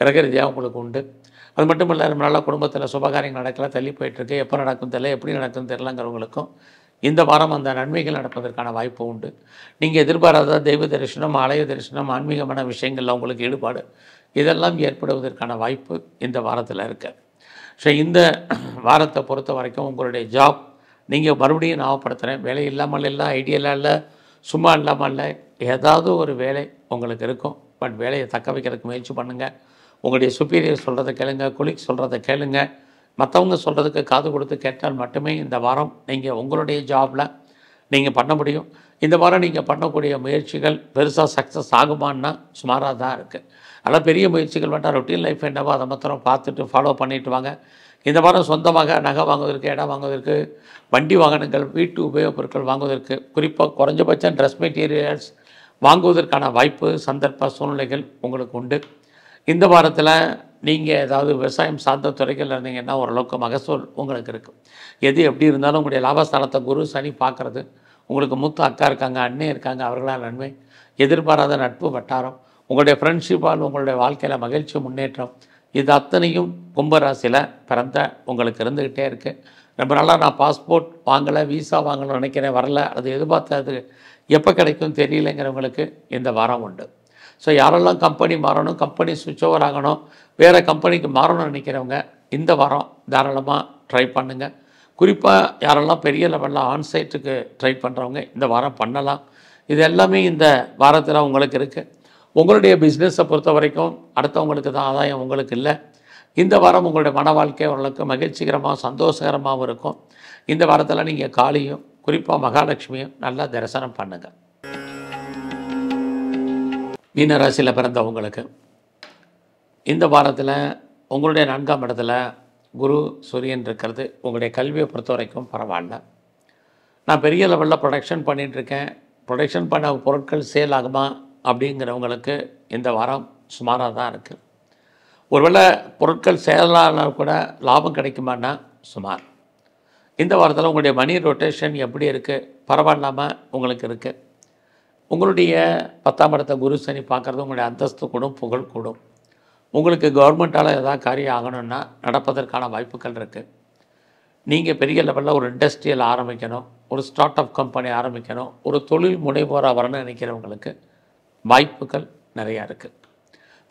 கிரக ரீதியாக உங்களுக்கு உண்டு. அது மட்டும் இல்லை, ரொம்ப நாளாக குடும்பத்தில் சுபகாரியங்கள் நடக்கல, தள்ளி போயிட்டுருக்கு, எப்போ நடக்கும் தெரியல, எப்படி நடக்கும் தெரியலங்கிறவங்களுக்கும் இந்த வாரம் அந்த நன்மைகள் நடப்பதற்கான வாய்ப்பு உண்டு. நீங்கள் எதிர்பாராத தெய்வ தரிசனம், ஆலய தரிசனம், ஆன்மீகமான விஷயங்களில் உங்களுக்கு ஈடுபாடு, இதெல்லாம் ஏற்படுவதற்கான வாய்ப்பு இந்த வாரத்தில் இருக்குது. ஸோ இந்த வாரத்தை பொறுத்த வரைக்கும் உங்களுடைய ஜாப், நீங்கள் மறுபடியும் ஞாபகப்படுத்துகிறேன், வேலை இல்லாமல் இல்லை, ஐடியலாக இல்லை, சும்மா இல்லாமல் இல்லை, ஏதாவது ஒரு வேலை உங்களுக்கு இருக்கும். பட் வேலையை தக்க வைக்கிறதுக்கு முயற்சி பண்ணுங்கள். உங்களுடைய சுப்பீரியர் சொல்கிறத கேளுங்க, கொலீக் சொல்கிறத கேளுங்க. மற்றவங்க சொல்கிறதுக்கு காது கொடுத்து கேட்டால் மட்டுமே இந்த வாரம் நீங்கள் உங்களுடைய ஜாபில் நீங்கள் பண்ண முடியும். இந்த வாரம் நீங்கள் பண்ணக்கூடிய முயற்சிகள் பெருசாக சக்ஸஸ் ஆகுமான்னா சுமாராக தான் இருக்குது. அதனால் பெரிய முயற்சிகள் வேண்டாம். ரொட்டீன் லைஃப் என்னவோ அதை மாத்திரம் பார்த்துட்டு ஃபாலோ பண்ணிட்டு வாங்க. இந்த வாரம் சொந்தமாக நகை வாங்குவதற்கு, இடம் வாங்குவதற்கு, வண்டி வாகனங்கள், வீட்டு உபயோகப் பொருட்கள் வாங்குவதற்கு, குறிப்பாக குறைஞ்சபட்சம் ட்ரெஸ் மெட்டீரியல்ஸ் வாங்குவதற்கான வாய்ப்பு, சந்தர்ப்ப சூழ்நிலைகள் உங்களுக்கு உண்டு. இந்த வாரத்தில் நீங்கள் ஏதாவது விவசாயம் சார்ந்த துறைகள் இருந்தீங்கன்னா ஓரளவுக்கு மகசூல் உங்களுக்கு இருக்குது. எது எப்படி இருந்தாலும் உங்களுடைய லாபஸ்தானத்தை குரு சனி பார்க்குறது, உங்களுக்கு மூத்த அக்கா இருக்காங்க, அண்ணே இருக்காங்க, அவர்களால் நன்மை, எதிர்பாராத நட்பு வட்டாரம், உங்களுடைய ஃப்ரெண்ட்ஷிப்பால் உங்களுடைய வாழ்க்கையில் மகிழ்ச்சி, முன்னேற்றம், இது அத்தனையும் கும்பராசியில் பிறந்த உங்களுக்கு இருந்துக்கிட்டே இருக்குது. ரொம்ப நாளாக நான் பாஸ்போர்ட் வாங்கலை, விசா வாங்கணும்னு நினைக்கிறேன், வரல, அது எதிர்பார்த்தது எப்போ கிடைக்கும் தெரியலைங்கிறவங்களுக்கு இந்த வாரம் உண்டு. ஸோ யாரெல்லாம் கம்பெனி மாறணும், கம்பெனி சுவிட்ச் ஓவர் ஆகணும், வேறு கம்பெனிக்கு மாறணும்னு நினைக்கிறவங்க இந்த வாரம் தாராளமாக ட்ரை பண்ணுங்கள். குறிப்பாக யாரெல்லாம் பெரிய லெவலில் ஆன்சைட்டுக்கு ட்ரை பண்ணுறவங்க இந்த வாரம் பண்ணலாம். இது எல்லாமே இந்த வாரத்தில் உங்களுக்கு இருக்குது. உங்களுடைய பிஸ்னஸை பொறுத்த வரைக்கும் அடுத்தவங்களுக்கு தான் ஆதாயம், உங்களுக்கு இல்லை. இந்த வாரம் உங்களுடைய மன வாழ்க்கை ஓரளவுக்கு மகிழ்ச்சிகரமாக சந்தோஷகரமாகவும் இருக்கும். இந்த வாரத்தில் நீங்கள் காளியும் குறிப்பாக மகாலட்சுமியும் நல்லா தரிசனம் பண்ணுங்கள். மீன ராசியில் பிறந்தவங்களுக்கு இந்த வாரத்தில் உங்களுடைய 4ஆம் இடத்துல குரு சூரியன் இருக்கிறது உங்களுடைய கல்வியை பொறுத்த வரைக்கும் பரவாயில்ல. நான் பெரிய லெவலில் ப்ரொடக்ஷன் பண்ணிகிட்ருக்கேன், ப்ரொடக்ஷன் பண்ண பொருட்கள் சேல் ஆகுமா அப்படிங்கிறவங்களுக்கு இந்த வாரம் சுமாராக தான் இருக்குது. ஒருவேளை பொருட்கள் சேலான கூட லாபம் கிடைக்குமான்னா சுமார். இந்த வாரத்தில் உங்களுடைய மணி ரொட்டேஷன் எப்படி இருக்குது, பரவாயில்லாமல் உங்களுக்கு இருக்குது. உங்களுடைய 10ஆம் இடத்தை குரு சனி பார்க்குறது உங்களுடைய அந்தஸ்து கூடும், புகழ் கூடும். உங்களுக்கு கவர்மெண்ட்டால் எதாவது காரியம் ஆகணும்னா நடப்பதற்கான வாய்ப்புகள் இருக்குது. நீங்கள் பெரிய லெவலில் ஒரு இண்டஸ்ட்ரியல் ஆரம்பிக்கணும், ஒரு ஸ்டார்ட் அப் கம்பெனி ஆரம்பிக்கணும், ஒரு தொழில் முனைவோராக வரணும்னு நினைக்கிறவங்களுக்கு வாய்ப்புகள் நிறையா இருக்குது.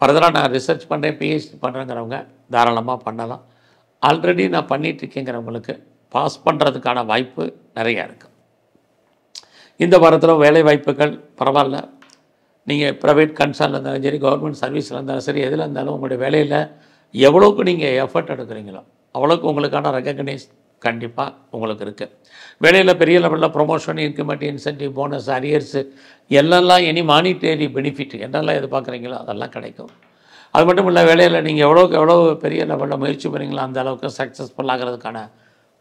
ஃபர்தராக நான் ரிசர்ச் பண்ணுறேன், பிஹெச்டி பண்ணுறேங்கிறவங்க தாராளமாக பண்ணலாம். ஆல்ரெடி நான் பண்ணிகிட்ருக்கேங்கிறவங்களுக்கு பாஸ் பண்ணுறதுக்கான வாய்ப்பு நிறையா இருக்குது. இந்த வாரத்தில் வேலை வாய்ப்புகள் பரவாயில்ல. நீங்கள் ப்ரைவேட் கன்சர்னில் இருந்தாலும் சரி, கவர்மெண்ட் சர்வீஸில் இருந்தாலும் சரி, எதில் இருந்தாலும் உங்களுடைய வேலையில் எவ்வளோக்கு நீங்கள் எஃபர்ட் எடுக்கிறீங்களோ அவ்வளோக்கு உங்களுக்கான ரெகக்னைஸ் கண்டிப்பாக உங்களுக்கு இருக்குது. வேலையில் பெரிய லெவலில் promotion, increment, incentive, bonus, arrears எல்லாம் எனி மானிட்டரி பெனிஃபிட் என்னெல்லாம் எதிர்பார்க்குறீங்களோ அதெல்லாம் கிடைக்கும். அது மட்டும் இல்லை, வேலையில் நீங்கள் எவ்வளோ பெரிய லெவலில் முயற்சி பண்ணுறீங்களோ அந்த அளவுக்கு சக்ஸஸ்ஃபுல் ஆகிறதுக்கான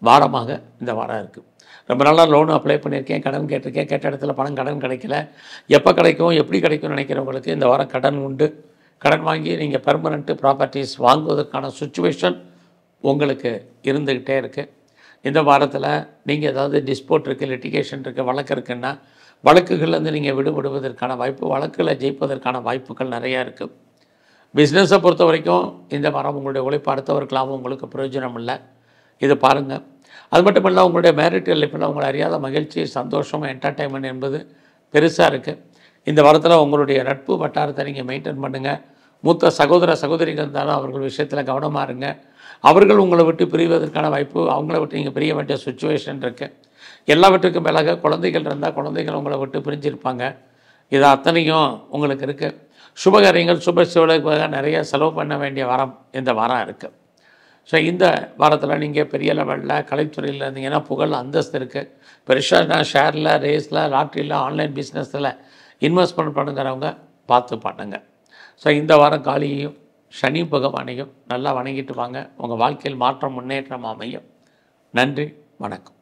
வாரமாக இந்த வாரம் இருக்குது. ரொம்ப நாளாக லோனு அப்ளை பண்ணியிருக்கேன், கடன் கேட்டிருக்கேன், கேட்ட இடத்துல கடன் கிடைக்கல, எப்போ கிடைக்கும், எப்படி கிடைக்கும்னு நினைக்கிறவங்களுக்கு இந்த வாரம் கடன் உண்டு. கடன் வாங்கி நீங்கள் பெர்மனண்ட்டு ப்ராப்பர்ட்டிஸ் வாங்குவதற்கான சுச்சுவேஷன் உங்களுக்கு இருந்துக்கிட்டே இருக்குது. இந்த வாரத்தில் நீங்கள் ஏதாவது டிஸ்போர்ட் இருக்குது, லிட்டிகேஷன் இருக்குது, வழக்கு இருக்குன்னா வழக்குகள்லேருந்து நீங்கள் விடுபடுவதற்கான வாய்ப்பு, வழக்கில் ஜெயிப்பதற்கான வாய்ப்புகள் நிறையா இருக்குது. பிஸ்னஸை பொறுத்த வரைக்கும் இந்த வாரம் உங்களுடைய உழைப்பு அடுத்தவர்களாகவும் உங்களுக்கு பிரயோஜனம் இல்லை, இது பாருங்கள். அது மட்டும் இல்லை, உங்களுடைய மேரிட்டல் லைஃப்பில் உங்களை அறியாத மகிழ்ச்சி, சந்தோஷம், என்டர்டைன்மெண்ட் என்பது பெருசாக இருக்குது. இந்த வாரத்தில் உங்களுடைய நட்பு வட்டாரத்தை நீங்கள் மெயின்டைன் பண்ணுங்கள். மூத்த சகோதர சகோதரிகள் இருந்தாலும் அவர்கள் விஷயத்தில் கவனமாக இருங்க. அவர்கள் உங்களை விட்டு பிரிவதற்கான வாய்ப்பு, அவங்கள விட்டு நீங்கள் பிரிய வேண்டிய சுச்சுவேஷன் இருக்குது. எல்லாவற்றுக்கும் மேலாக குழந்தைகள் இருந்தால் குழந்தைகள் உங்களை விட்டு பிரிஞ்சிருப்பாங்க. இது அத்தனையும் உங்களுக்கு இருக்குது. சுபகாரியங்கள் சுப சிவலுக்காக நிறைய செலவு பண்ண வேண்டிய வாரம் இந்த வாரம் இருக்குது. ஸோ இந்த வாரத்தில் நீங்கள் பெரிய லெவலில் கலைத்துறையில் இருந்தீங்கன்னா புகழ் அந்தஸ்து இருக்குது. பெருசாக ஷேரில், ரேஸில், லாட்ரியில், ஆன்லைன் பிஸ்னஸில் இன்வெஸ்ட்மெண்ட் பண்ணுங்கிறவங்க பார்த்து பண்ணுங்க. ஸோ இந்த வாரம் காளியையும் சனி பகவானையும் நல்லா வணங்கிட்டு வாங்க. உங்கள் வாழ்க்கையில் மாற்றம், முன்னேற்றம் அமையும். நன்றி, வணக்கம்.